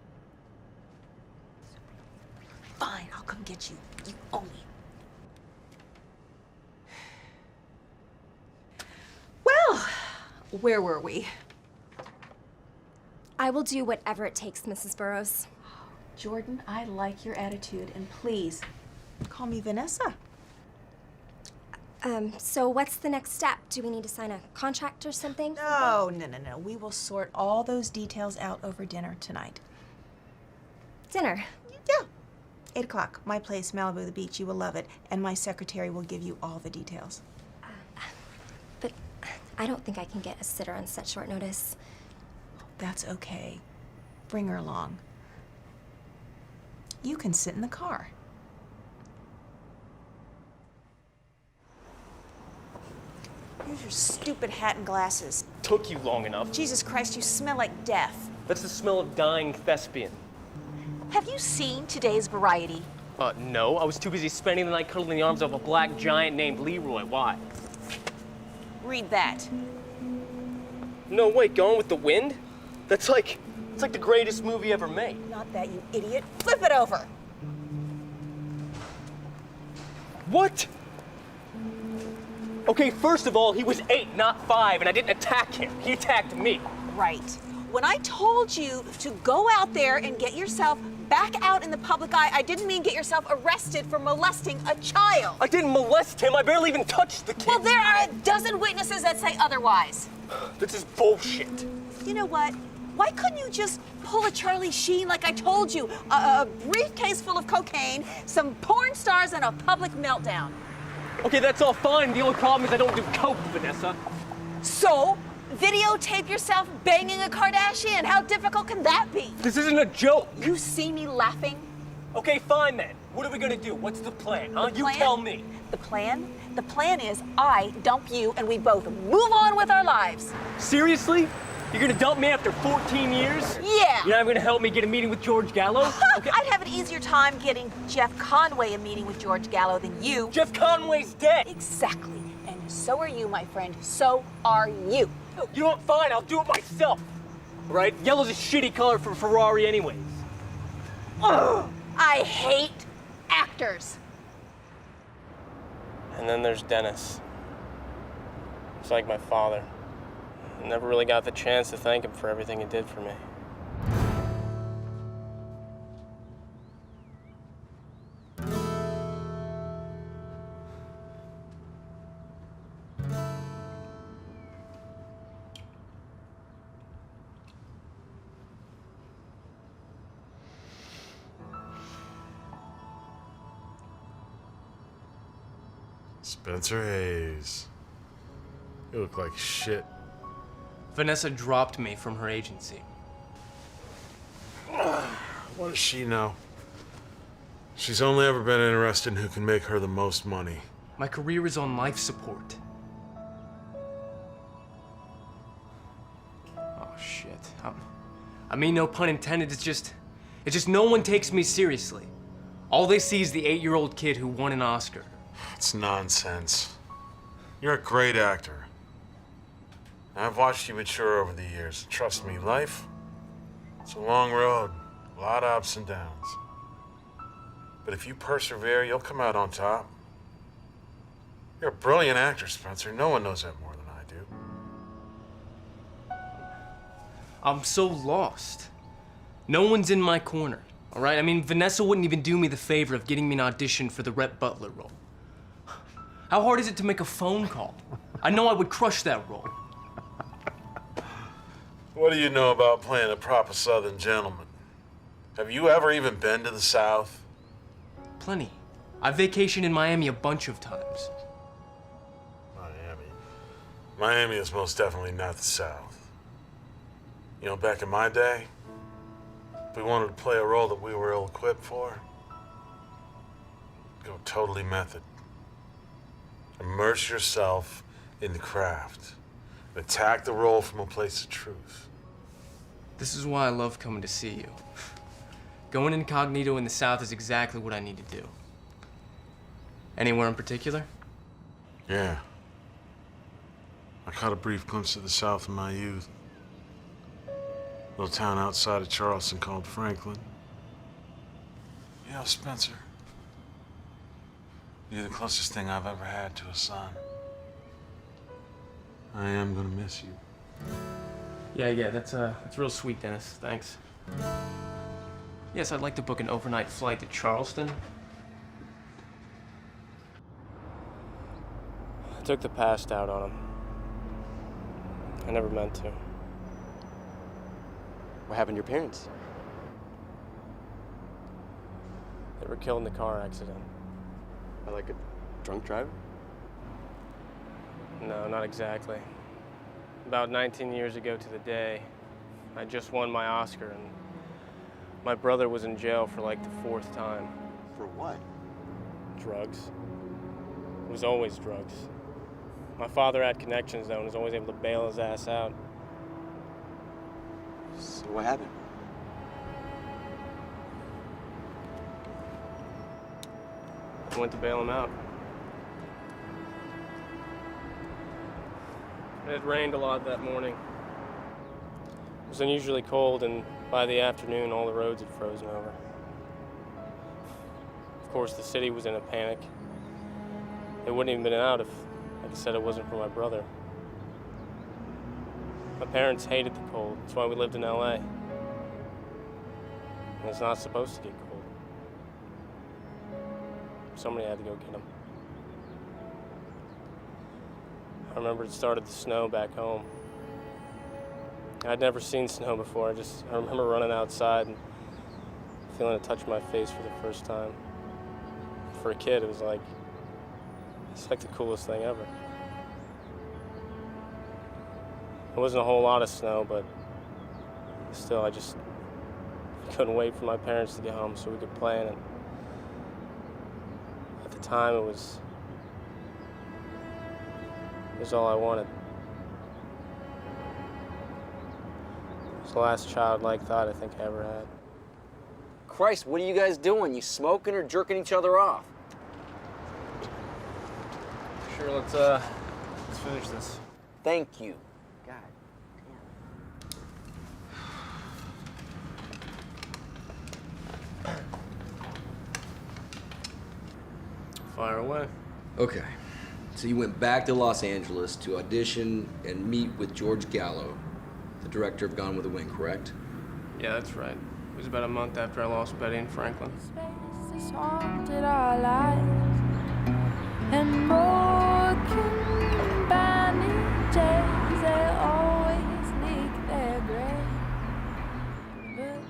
Fine, I'll come get you. You owe me. Well, where were we? I will do whatever it takes, Mrs. Burrows. Jordan, I like your attitude, and please, call me Vanessa. So what's the next step? Do we need to sign a contract or something? No. We will sort all those details out over dinner tonight. Dinner? Yeah. 8 o'clock, my place, Malibu, the beach. You will love it. And my secretary will give you all the details. But I don't think I can get a sitter on such short notice. That's okay. Bring her along. You can sit in the car. Here's your stupid hat and glasses. Took you long enough. Jesus Christ, you smell like death. That's the smell of dying thespian. Have you seen today's Variety? No. I was too busy spending the night cuddling in the arms of a black giant named Leroy. Why? Read that. No, wait, Gone with the Wind? It's like the greatest movie ever made. Not that, you idiot. Flip it over. What? Okay, first of all, he was 8, not 5, and I didn't attack him. He attacked me. Right. When I told you to go out there and get yourself back out in the public eye, I didn't mean get yourself arrested for molesting a child. I didn't molest him. I barely even touched the kid. Well, there are a dozen witnesses that say otherwise. This is bullshit. You know what? Why couldn't you just pull a Charlie Sheen like I told you? A briefcase full of cocaine, some porn stars, and a public meltdown. Okay, that's all fine. The only problem is I don't do coke, Vanessa. So, videotape yourself banging a Kardashian. How difficult can that be? This isn't a joke. You see me laughing? Okay, fine then. What are we gonna do? What's the plan, huh? You tell me. The plan? The plan is I dump you and we both move on with our lives. Seriously? You're gonna dump me after 14 years? Yeah. You're not even gonna help me get a meeting with George Gallo? Okay. I'd have an easier time getting Jeff Conway a meeting with George Gallo than you. Jeff Conway's dead. Exactly. And so are you, my friend. So are you. You know what? Fine, I'll do it myself. Right? Yellow's a shitty color for Ferrari anyways. Ugh, I hate actors. And then there's Dennis. He's like my father. I never really got the chance to thank him for everything he did for me. Spencer Hayes. You look like shit. Vanessa dropped me from her agency. What does she know? She's only ever been interested in who can make her the most money. My career is on life support. Oh, shit. I mean, no pun intended, it's just no one takes me seriously. All they see is the 8-year-old kid who won an Oscar. It's nonsense. You're a great actor. I've watched you mature over the years. Trust me, life, it's a long road, a lot of ups and downs. But if you persevere, you'll come out on top. You're a brilliant actor, Spencer. No one knows that more than I do. I'm so lost. No one's in my corner, all right? I mean, Vanessa wouldn't even do me the favor of getting me an audition for the Rhett Butler role. How hard is it to make a phone call? I know I would crush that role. What do you know about playing a proper Southern gentleman? Have you ever even been to the South? Plenty. I vacationed in Miami a bunch of times. Miami is most definitely not the South. You know, back in my day, if we wanted to play a role that we were ill-equipped for, go totally method. Immerse yourself in the craft. Attack the role from a place of truth. This is why I love coming to see you. Going incognito in the South is exactly what I need to do. Anywhere in particular? Yeah. I caught a brief glimpse of the South in my youth. Little town outside of Charleston called Franklin. You know, Spencer, you're the closest thing I've ever had to a son. I am gonna miss you. Yeah, that's real sweet, Dennis. Thanks. Yes, I'd like to book an overnight flight to Charleston. I took the past out on him. I never meant to. What happened to your parents? They were killed in a car accident. By like a drunk driver? No, not exactly. About 19 years ago to the day, I just won my Oscar, and my brother was in jail for like the 4th time. For what? Drugs. It was always drugs. My father had connections, though, and was always able to bail his ass out. So what happened? I went to bail him out. It rained a lot that morning. It was unusually cold, and by the afternoon, all the roads had frozen over. Of course, the city was in a panic. It wouldn't even been out if, like I said, it wasn't for my brother. My parents hated the cold. That's why we lived in LA. And it's not supposed to get cold. Somebody had to go get them. I remember it started to snow back home. I'd never seen snow before. I remember running outside and feeling it touch my face for the first time. For a kid, it's like the coolest thing ever. It wasn't a whole lot of snow, but still, I just couldn't wait for my parents to get home so we could play in it. At the time, it was all I wanted. the last childlike thought I think I ever had. Christ, what are you guys doing? You smoking or jerking each other off? Sure, let's finish this. Thank you. God. Fire away. Okay. So you went back to Los Angeles to audition and meet with George Gallo, the director of Gone with the Wind, correct? Yeah, that's right. It was about a month after I lost Betty and Franklin. Spaces haunted our lives, and broken bandages, they always leak their grave. But there'll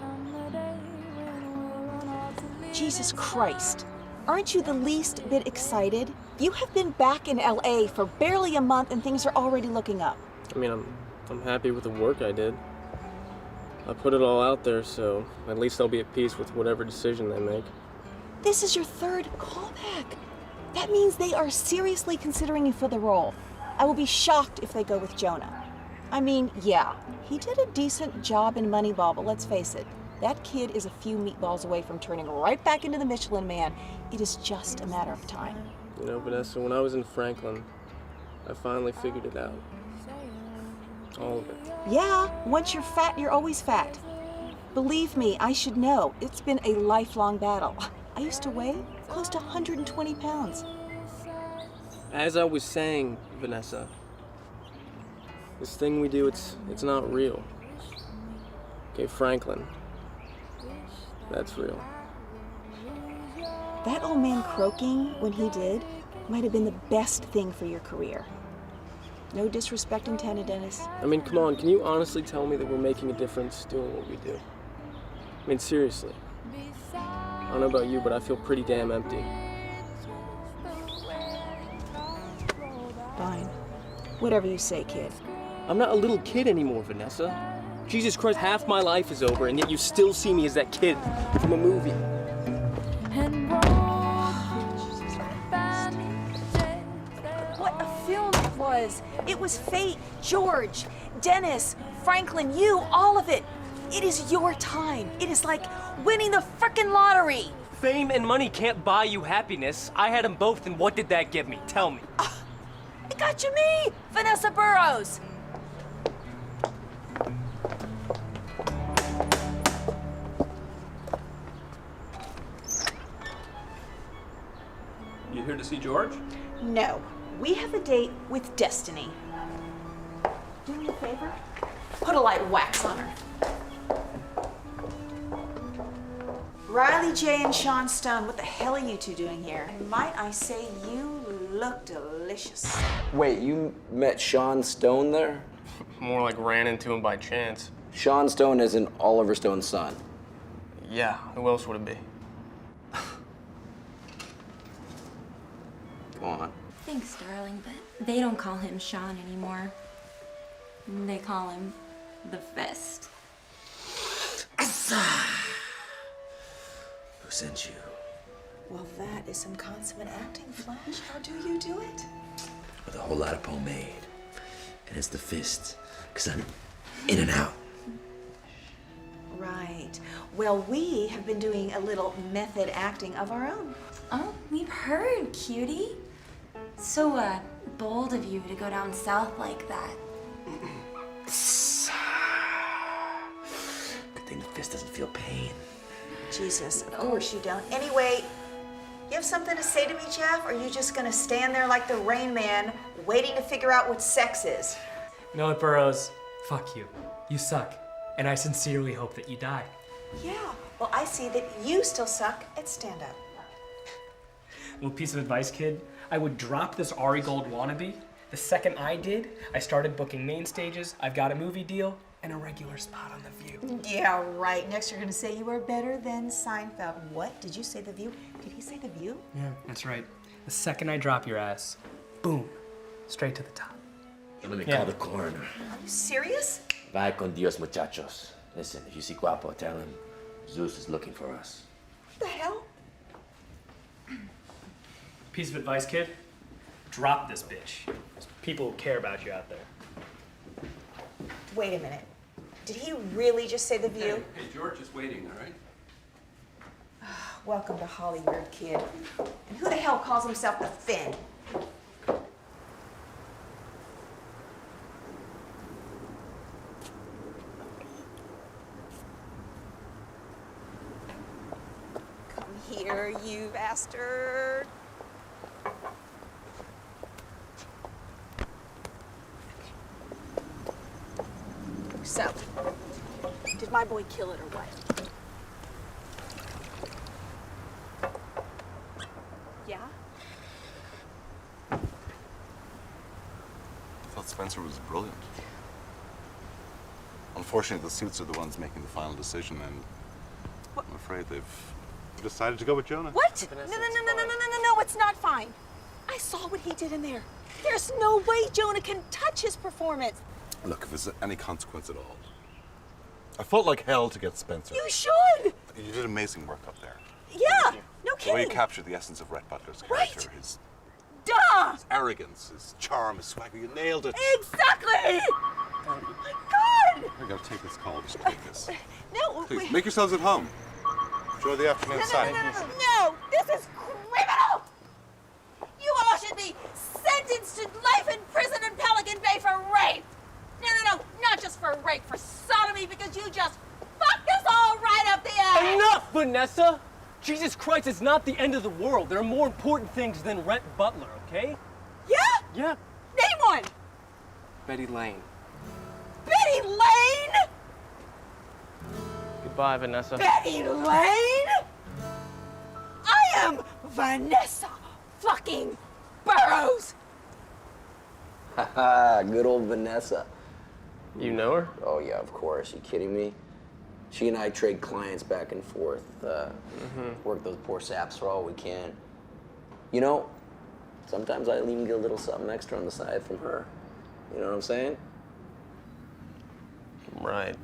come a day when we'll run off to leave. Jesus Christ. Aren't you the least bit excited? You have been back in LA for barely a month and things are already looking up. I mean, I'm happy with the work I did. I put it all out there, so at least I'll be at peace with whatever decision they make. This is your third callback. That means they are seriously considering you for the role. I will be shocked if they go with Jonah. I mean, yeah, he did a decent job in Moneyball, but let's face it, that kid is a few meatballs away from turning right back into the Michelin Man. It is just a matter of time. You know, Vanessa, when I was in Franklin, I finally figured it out. All of it. Yeah, once you're fat, you're always fat. Believe me, I should know. It's been a lifelong battle. I used to weigh close to 120 pounds. As I was saying, Vanessa, this thing we do, it's not real. Okay, Franklin, that's real. That old man croaking when he did might have been the best thing for your career. No disrespect intended, Dennis. I mean, come on, can you honestly tell me that we're making a difference doing what we do? I mean, seriously. I don't know about you, but I feel pretty damn empty. Fine. Whatever you say, kid. I'm not a little kid anymore, Vanessa. Jesus Christ, half my life is over, and yet you still see me as that kid from a movie. What a film it was. It was fate, George, Dennis, Franklin, you, all of it. It is your time. It is like winning the frickin' lottery. Fame and money can't buy you happiness. I had them both, and what did that give me? Tell me. It got you me, Vanessa Burrows. You here to see George? No, we have a date with Destiny. Do me a favor? Put a light wax on her. Riley J and Sean Stone, what the hell are you two doing here? And might I say, you look delicious. Wait, you met Sean Stone there? More like ran into him by chance. Sean Stone isn't Oliver Stone's son. Yeah, who else would it be? Go on. Thanks, darling, but they don't call him Sean anymore. They call him the Fist. Who sent you? Well, that is some consummate acting, Flash. How do you do it? With a whole lot of pomade. And it's the Fist, because I'm in and out. Right. Well, we have been doing a little method acting of our own. Oh, we've heard, cutie. So, bold of you to go down south like that. Good thing the Fist doesn't feel pain. Jesus, of course you don't. Anyway, you have something to say to me, Jeff? Or are you just gonna stand there like the Rain Man, waiting to figure out what sex is? No, Burrows, fuck you. You suck. And I sincerely hope that you die. Yeah, well, I see that you still suck at stand-up. Little piece of advice, kid. I would drop this Ari Gold wannabe. The second I did, I started booking main stages, I've got a movie deal, and a regular spot on The View. Yeah, right. Next you're gonna say you were better than Seinfeld. What? Did you say The View? Did he say The View? Yeah, that's right. The second I drop your ass, boom, straight to the top. Let me call the coroner. Are you serious? Vaya con Dios, muchachos. Listen, if you see Guapo, tell him Zeus is looking for us. What the hell? Piece of advice, kid. Drop this bitch. There's people who care about you out there. Wait a minute. Did he really just say The View? Hey, George is waiting, all right? Welcome to Hollywood, kid. And who the hell calls himself the Finn? Come here, you bastard. So, did my boy kill it or what? Yeah? I thought Spencer was brilliant. Unfortunately, the suits are the ones making the final decision, and I'm afraid they've decided to go with Jonah. What? No, it's not fine. I saw what he did in there. There's no way Jonah can touch his performance. Look, if there's any consequence at all, I fought like hell to get Spencer. You should! You did amazing work up there. Yeah, no The way you kidding. captured the essence of Rhett Butler's character, his Duh! arrogance, his charm, his swagger, you nailed it. Exactly! Oh my God! I gotta take this call, just take this. No, Please, make yourselves at home. Enjoy the afternoon sun. No, this is criminal! You all should be sentenced to life in prison in Pelican Bay for rape! No, not just for rape, for sodomy, because you just fucked us all right up the ass! Enough, Vanessa! Jesus Christ, it's not the end of the world. There are more important things than Rhett Butler, okay? Yeah? Yeah. Name one! Betty Lane. Betty Lane? Goodbye, Vanessa. Betty Lane? I am Vanessa fucking Burrows! Haha, good old Vanessa. You know her? Oh yeah, of course. You kidding me? She and I trade clients back and forth. Work those poor saps for all we can. You know, sometimes I even get a little something extra on the side from her. You know what I'm saying? Right.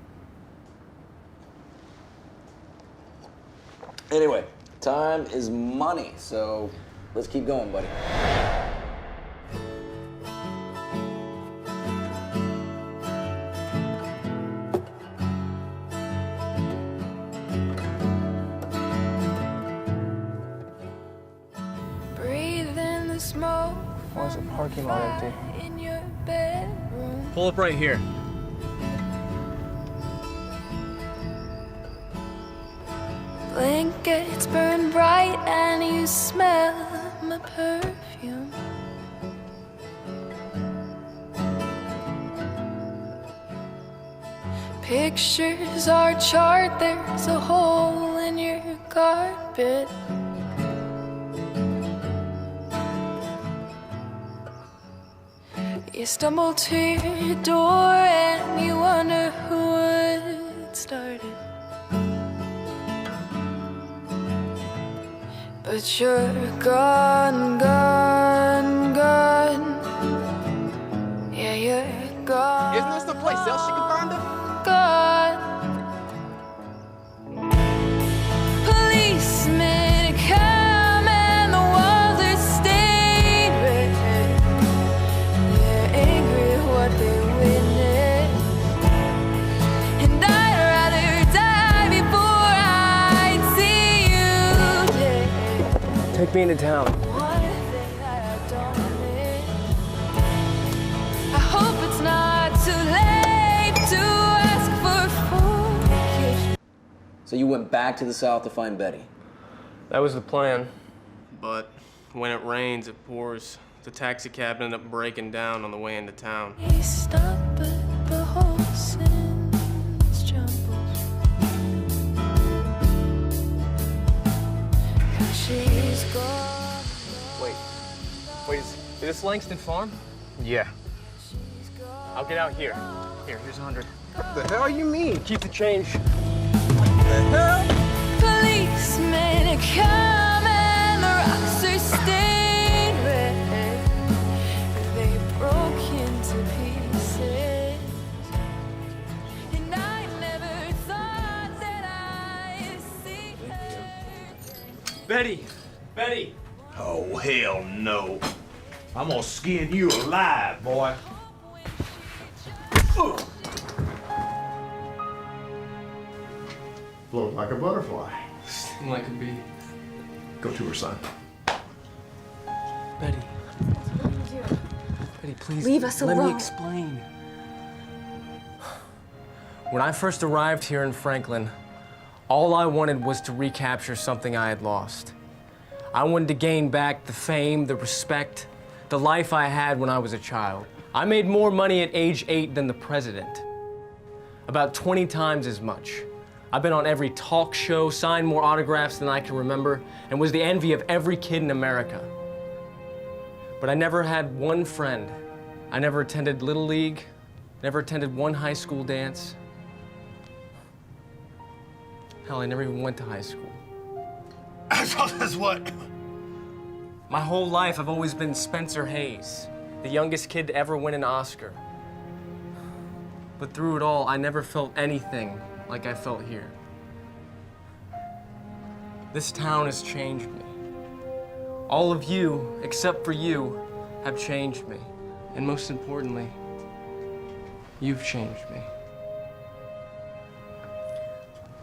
Anyway, time is money, so let's keep going, buddy. Breathe in the smoke. Why is the parking lot empty? In your bedroom. Pull up right here. Blankets burn bright and you smell my perfume. Pictures are chart, there's a hole in your carpet. You stumble to your door and you wonder who it started. But you're gone, gone, gone. Yeah, you're gone. Isn't this the place else she can find him? Gone. Policemen come and the walls are stained red. They're angry at what they witnessed. And I'd rather die before I'd see you dead. Take me into town. One thing that I don't miss. I hope it's not too late to ask for forgiveness. So you went back to the South to find Betty? That was the plan. But when it rains, it pours. The taxi cab ended up breaking down on the way into town. He stopped, but the whole sentence jumbles. 'Cause she's gone. Wait, is this Langston Farm? Yeah. I'll get out here. Here's 100. What the hell you mean? Keep the change. Policemen come and the rocks are stained red. They broke into pieces. And I never thought that I'd see her. Betty! Betty! Oh, hell no. I'm gonna skin you alive, boy. Float like a butterfly. Sting like a bee. Go to her, son. Betty. What are you doing? Betty, please. Leave us let me alone. explain. When I first arrived here in Franklin, all I wanted was to recapture something I had lost. I wanted to gain back the fame, the respect, the life I had when I was a child. I made more money at age 8 than the president. About 20 times as much. I've been on every talk show, signed more autographs than I can remember, and was the envy of every kid in America. But I never had one friend. I never attended Little League, never attended one high school dance. Hell, I never even went to high school. As what? My whole life, I've always been Spencer Hayes, the youngest kid to ever win an Oscar. But through it all, I never felt anything like I felt here. This town has changed me. All of you, except for you, have changed me. And most importantly, you've changed me.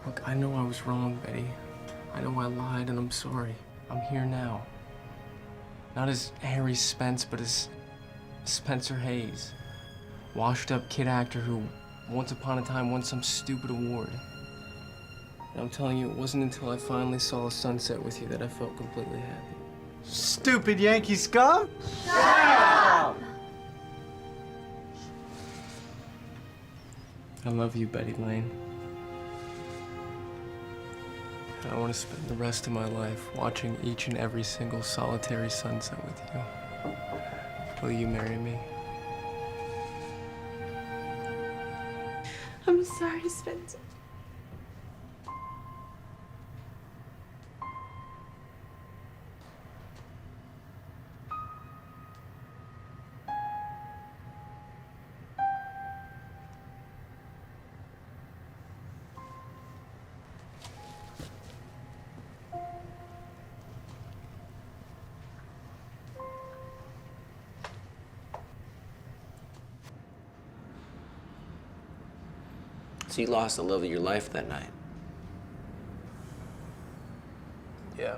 Look, I know I was wrong, Betty. I know I lied, and I'm sorry. I'm here now. Not as Harry Spence, but as Spencer Hayes. Washed-up kid actor who, once upon a time, won some stupid award. And I'm telling you, it wasn't until I finally saw a sunset with you that I felt completely happy. Stupid Yankee scum! Shut up! I love you, Betty Lane. I want to spend the rest of my life watching each and every single solitary sunset with you. Will you marry me? I'm sorry, Spencer. So you lost the love of your life that night. Yeah.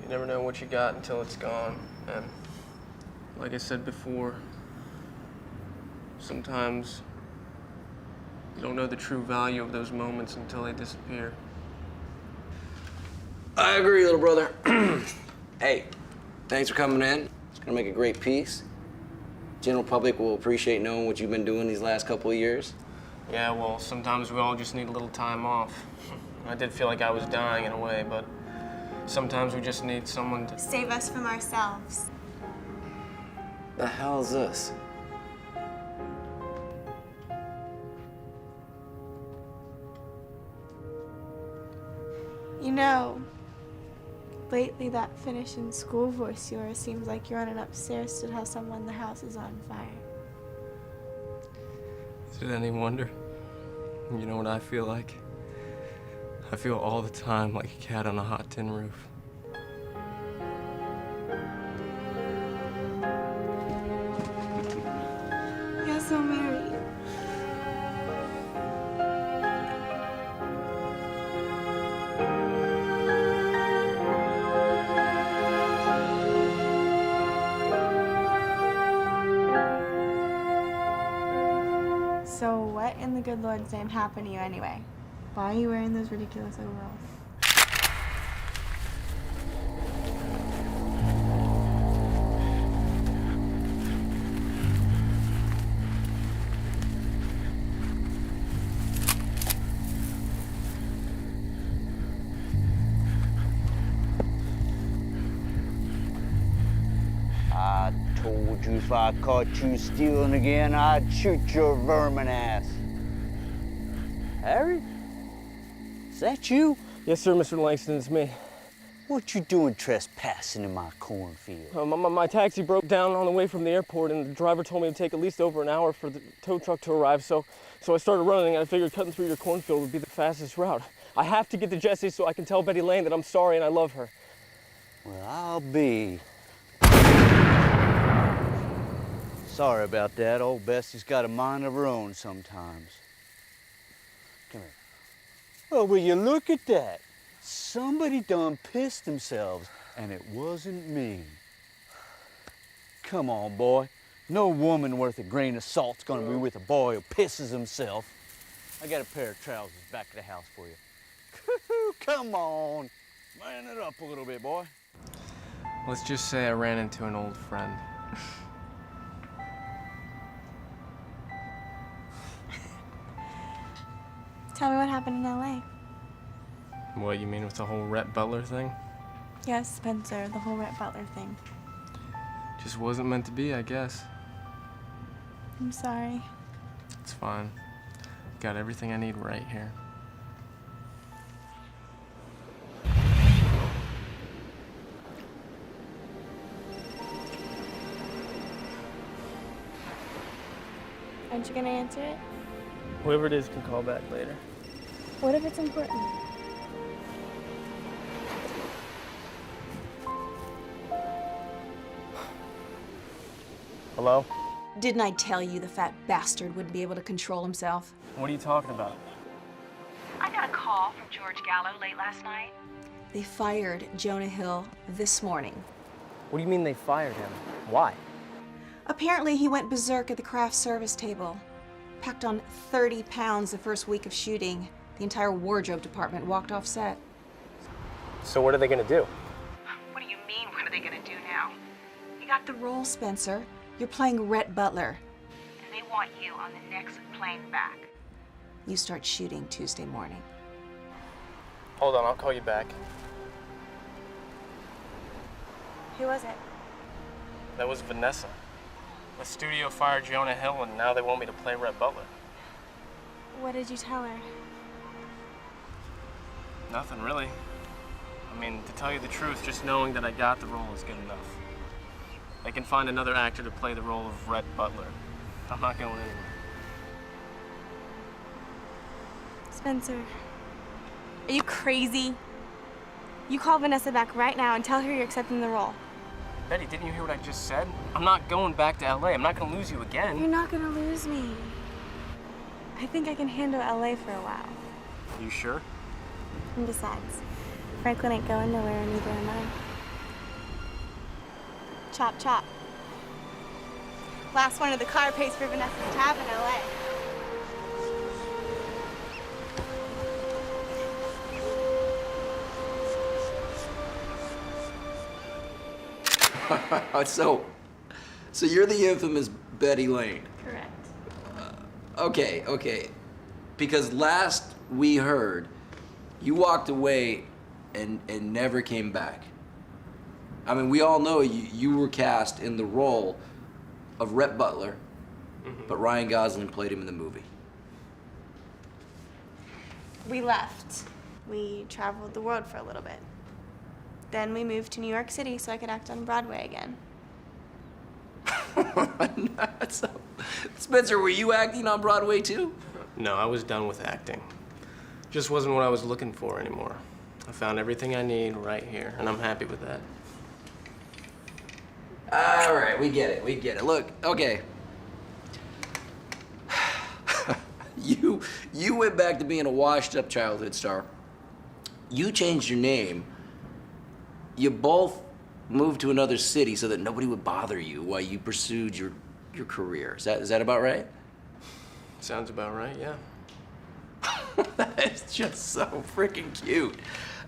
You never know what you got until it's gone. And like I said before, sometimes you don't know the true value of those moments until they disappear. I agree, little brother. Hey, thanks for coming in. It's gonna make a great piece. General public will appreciate knowing what you've been doing these last couple of years. Yeah, well, sometimes we all just need a little time off. I did feel like I was dying in a way, but sometimes we just need someone to Save us from ourselves. The hell is this? You know, lately that finishing school voice of yours seems like you're running upstairs to tell someone the house is on fire. Is it any wonder? You know what I feel like? I feel all the time like a cat on a hot tin roof. Yes, I'll marry you. So what in the good Lord's name happened to you anyway? Why are you wearing those ridiculous overalls? I told you if I caught you stealing again, I'd shoot your vermin ass. Harry? Is that you? Yes, sir, Mr. Langston, it's me. What you doing trespassing in my cornfield? My taxi broke down on the way from the airport, and the driver told me it would take at least over an hour for the tow truck to arrive, so I started running, and I figured cutting through your cornfield would be the fastest route. I have to get to Jessie so I can tell Betty Lane that I'm sorry and I love her. Well, I'll be Sorry about that. Old Bessie's got a mind of her own sometimes. Come here. Well, will you look at that? Somebody done pissed themselves, and it wasn't me. Come on, boy. No woman worth a grain of salt's gonna be with a boy who pisses himself. I got a pair of trousers back at the house for you. Come on. Man it up a little bit, boy. Let's just say I ran into an old friend. Tell me what happened in LA. What, you mean with the whole Rhett Butler thing? Yes, Spencer, the whole Rhett Butler thing. Just wasn't meant to be, I guess. I'm sorry. It's fine. Got everything I need right here. Aren't you gonna answer it? Whoever it is can call back later. What if it's important? Hello? Didn't I tell you the fat bastard wouldn't be able to control himself? What are you talking about? I got a call from George Gallo late last night. They fired Jonah Hill this morning. What do you mean they fired him? Why? Apparently he went berserk at the craft service table. Packed on 30 pounds the first week of shooting. The entire wardrobe department walked off set. So what are they gonna do? What do you mean, what are they gonna do now? You got the role, Spencer. You're playing Rhett Butler. And they want you on the next plane back. You start shooting Tuesday morning. Hold on, I'll call you back. Who was it? That was Vanessa. The studio fired Jonah Hill, and now they want me to play Rhett Butler. What did you tell her? Nothing, really. I mean, to tell you the truth, just knowing that I got the role is good enough. They can find another actor to play the role of Rhett Butler. I'm not going anywhere. Spencer, are you crazy? You call Vanessa back right now and tell her you're accepting the role. Betty, didn't you hear what I just said? I'm not going back to LA. I'm not gonna lose you again. You're not gonna lose me. I think I can handle LA for a while. You sure? And besides, Franklin ain't going nowhere, and neither am I. Chop, chop. Last one of the car pays for Vanessa's tab in LA. So you're the infamous Betty Lane. Correct. Okay. Because last we heard, you walked away and never came back. I mean, we all know you were cast in the role of Rhett Butler, but Ryan Gosling played him in the movie. We left. We traveled the world for a little bit. Then we moved to New York City so I could act on Broadway again. So, Spencer, were you acting on Broadway too? No, I was done with acting. Just wasn't what I was looking for anymore. I found everything I need right here, and I'm happy with that. All right, we get it. Look, okay. You went back to being a washed-up childhood star. You changed your name. You both moved to another city so that nobody would bother you while you pursued your career. Is that about right? Sounds about right, yeah. It's just so freaking cute.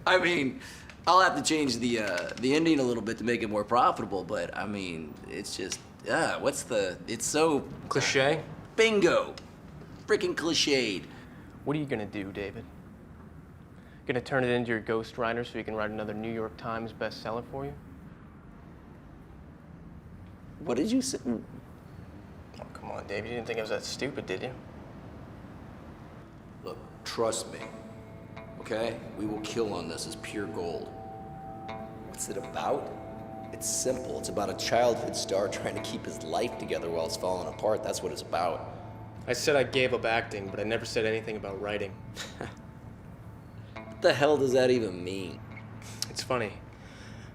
I mean, I'll have to change the ending a little bit to make it more profitable, but I mean, it's just, it's so... Cliche? Bingo. Freaking cliched. What are you gonna do, David? Gonna turn it into your ghostwriter so you can write another New York Times bestseller for you? What did you say? Oh, come on, David. You didn't think I was that stupid, did you? Look, trust me, okay? We will kill on this as pure gold. What's it about? It's simple. It's about a childhood star trying to keep his life together while it's falling apart. That's what it's about. I said I gave up acting, but I never said anything about writing. What the hell does that even mean? It's funny.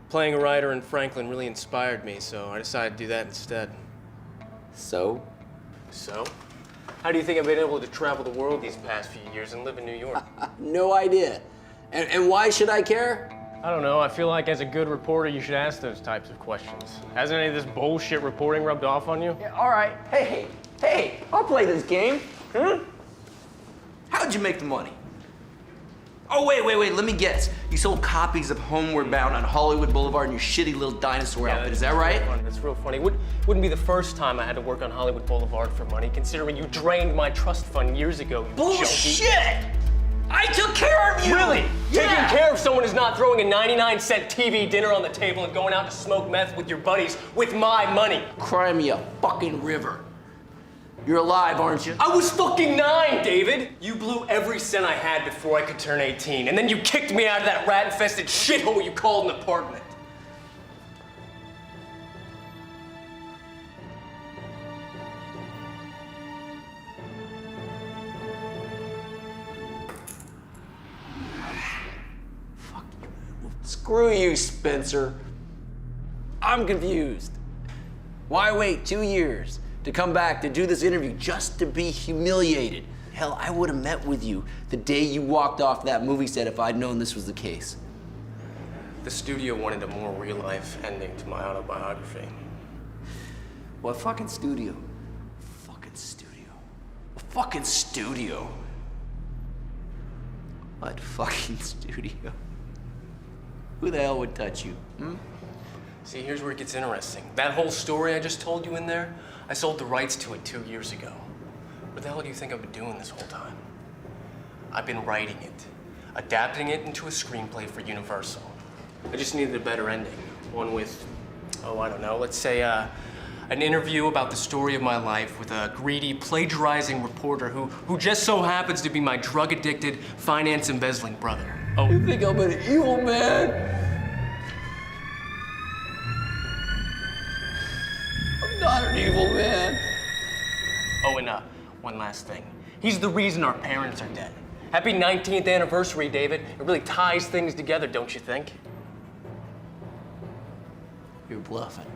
Playing a writer in Franklin really inspired me, so I decided to do that instead. So? So? How do you think I've been able to travel the world these past few years and live in New York? No idea. And why should I care? I don't know. I feel like as a good reporter, you should ask those types of questions. Hasn't any of this bullshit reporting rubbed off on you? Yeah, all right. Hey, I'll play this game. How'd you make the money? Oh, wait, let me guess. You sold copies of Homeward Bound on Hollywood Boulevard in your shitty little dinosaur outfit, is that right? That's real funny. Wouldn't be the first time I had to work on Hollywood Boulevard for money, considering you drained my trust fund years ago, you Bullshit! junkie. I took care of you! Really? Yeah. Taking care of someone is not throwing a 99-cent TV dinner on the table and going out to smoke meth with your buddies with my money. Cry me a fucking river. You're alive, aren't you? I was fucking 9, David! You blew every cent I had before I could turn 18, and then you kicked me out of that rat-infested shithole you called an apartment. Screw you, Spencer. I'm confused. Why wait 2 years to come back to do this interview just to be humiliated? Hell, I would have met with you the day you walked off that movie set if I'd known this was the case. The studio wanted a more real-life ending to my autobiography. What fucking studio? Fucking studio. A fucking studio. What fucking studio? Who the hell would touch you, See, here's where it gets interesting. That whole story I just told you in there, I sold the rights to it 2 years ago. What the hell do you think I've been doing this whole time? I've been writing it, adapting it into a screenplay for Universal. I just needed a better ending. One with, I don't know, let's say an interview about the story of my life with a greedy, plagiarizing reporter who just so happens to be my drug-addicted, finance-embezzling brother. Oh. You think I'm an evil man? I'm not an evil man. Oh, and one last thing. He's the reason our parents are dead. Happy 19th anniversary, David. It really ties things together, don't you think? You're bluffing.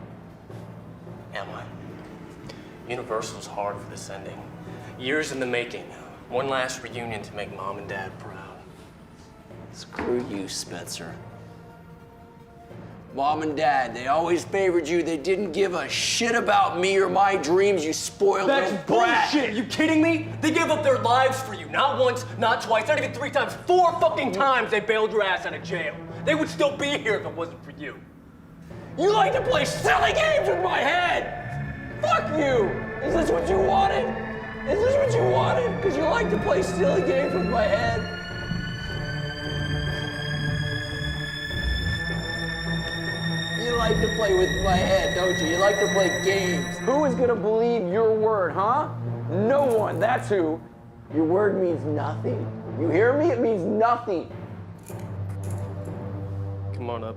Am I? Universal's hard for this ending. Years in the making. One last reunion to make Mom and Dad proud. Screw you, Spencer. Mom and Dad, they always favored you. They didn't give a shit about me or my dreams, you spoiled That's little brat. bullshit! You kidding me? They gave up their lives for you. Not once, not twice, not even 3 times. 4 fucking times they bailed your ass out of jail. They would still be here if it wasn't for you. You like to play silly games with my head! Fuck you! Is this what you wanted? Is this what you wanted? Because you like to play silly games with my head? You like to play with my head, don't you? You like to play games. Who is gonna believe your word, huh? No one, that's who. Your word means nothing. You hear me? It means nothing. Come on up.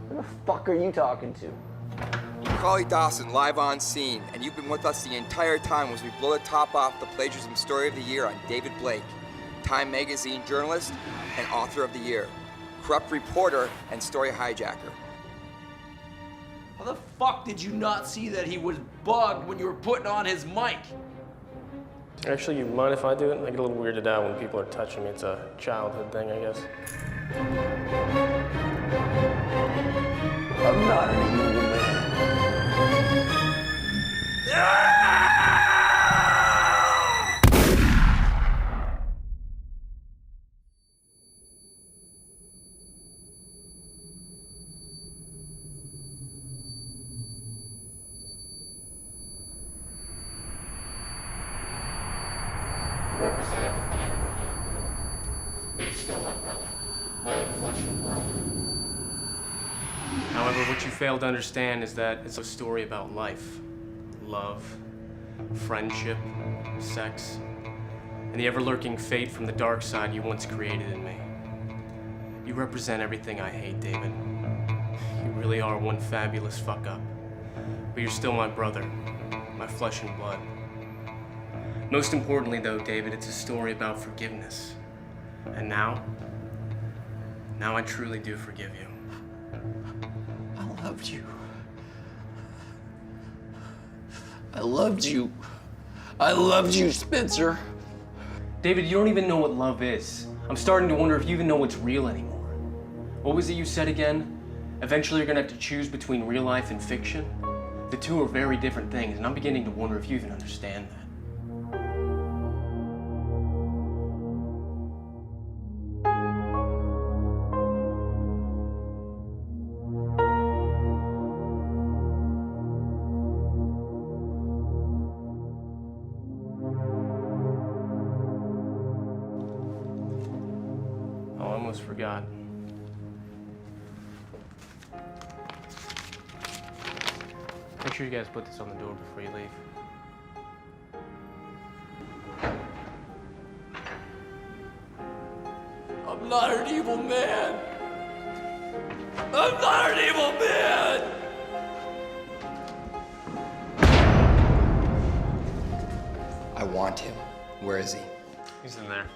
Who the fuck are you talking to? Carly Dawson, live on scene, and you've been with us the entire time as we blow the top off the Plagiarism Story of the Year on David Blake, Time Magazine journalist and author of the year, corrupt reporter and story hijacker. How the fuck did you not see that he was bugged when you were putting on his mic? Actually, you mind if I do it? I get a little weirded out when people are touching me. It's a childhood thing, I guess. I'm not an evil man. However, what you fail to understand is that it's a story about life, love, friendship, sex, and the ever-lurking fate from the dark side you once created in me. You represent everything I hate, David. You really are one fabulous fuck-up. But you're still my brother, my flesh and blood. Most importantly, though, David, it's a story about forgiveness. And now I truly do forgive you. I love you. I loved you. I loved you, Spencer. David, you don't even know what love is. I'm starting to wonder if you even know what's real anymore. What was it you said again? Eventually you're gonna have to choose between real life and fiction? The two are very different things, and I'm beginning to wonder if you even understand that. Oh, I almost forgot. Make sure you guys put this on the door before you leave. I'm not an evil man. I'm not an evil man. I want him. Where is he? He's in there.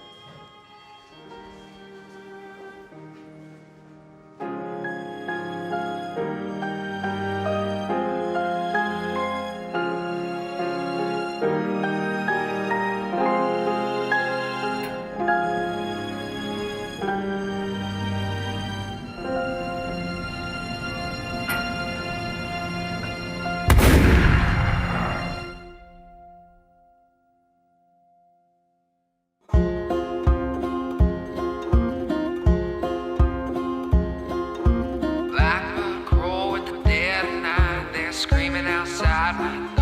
Blackbird crow with the dead of night. They're screaming outside my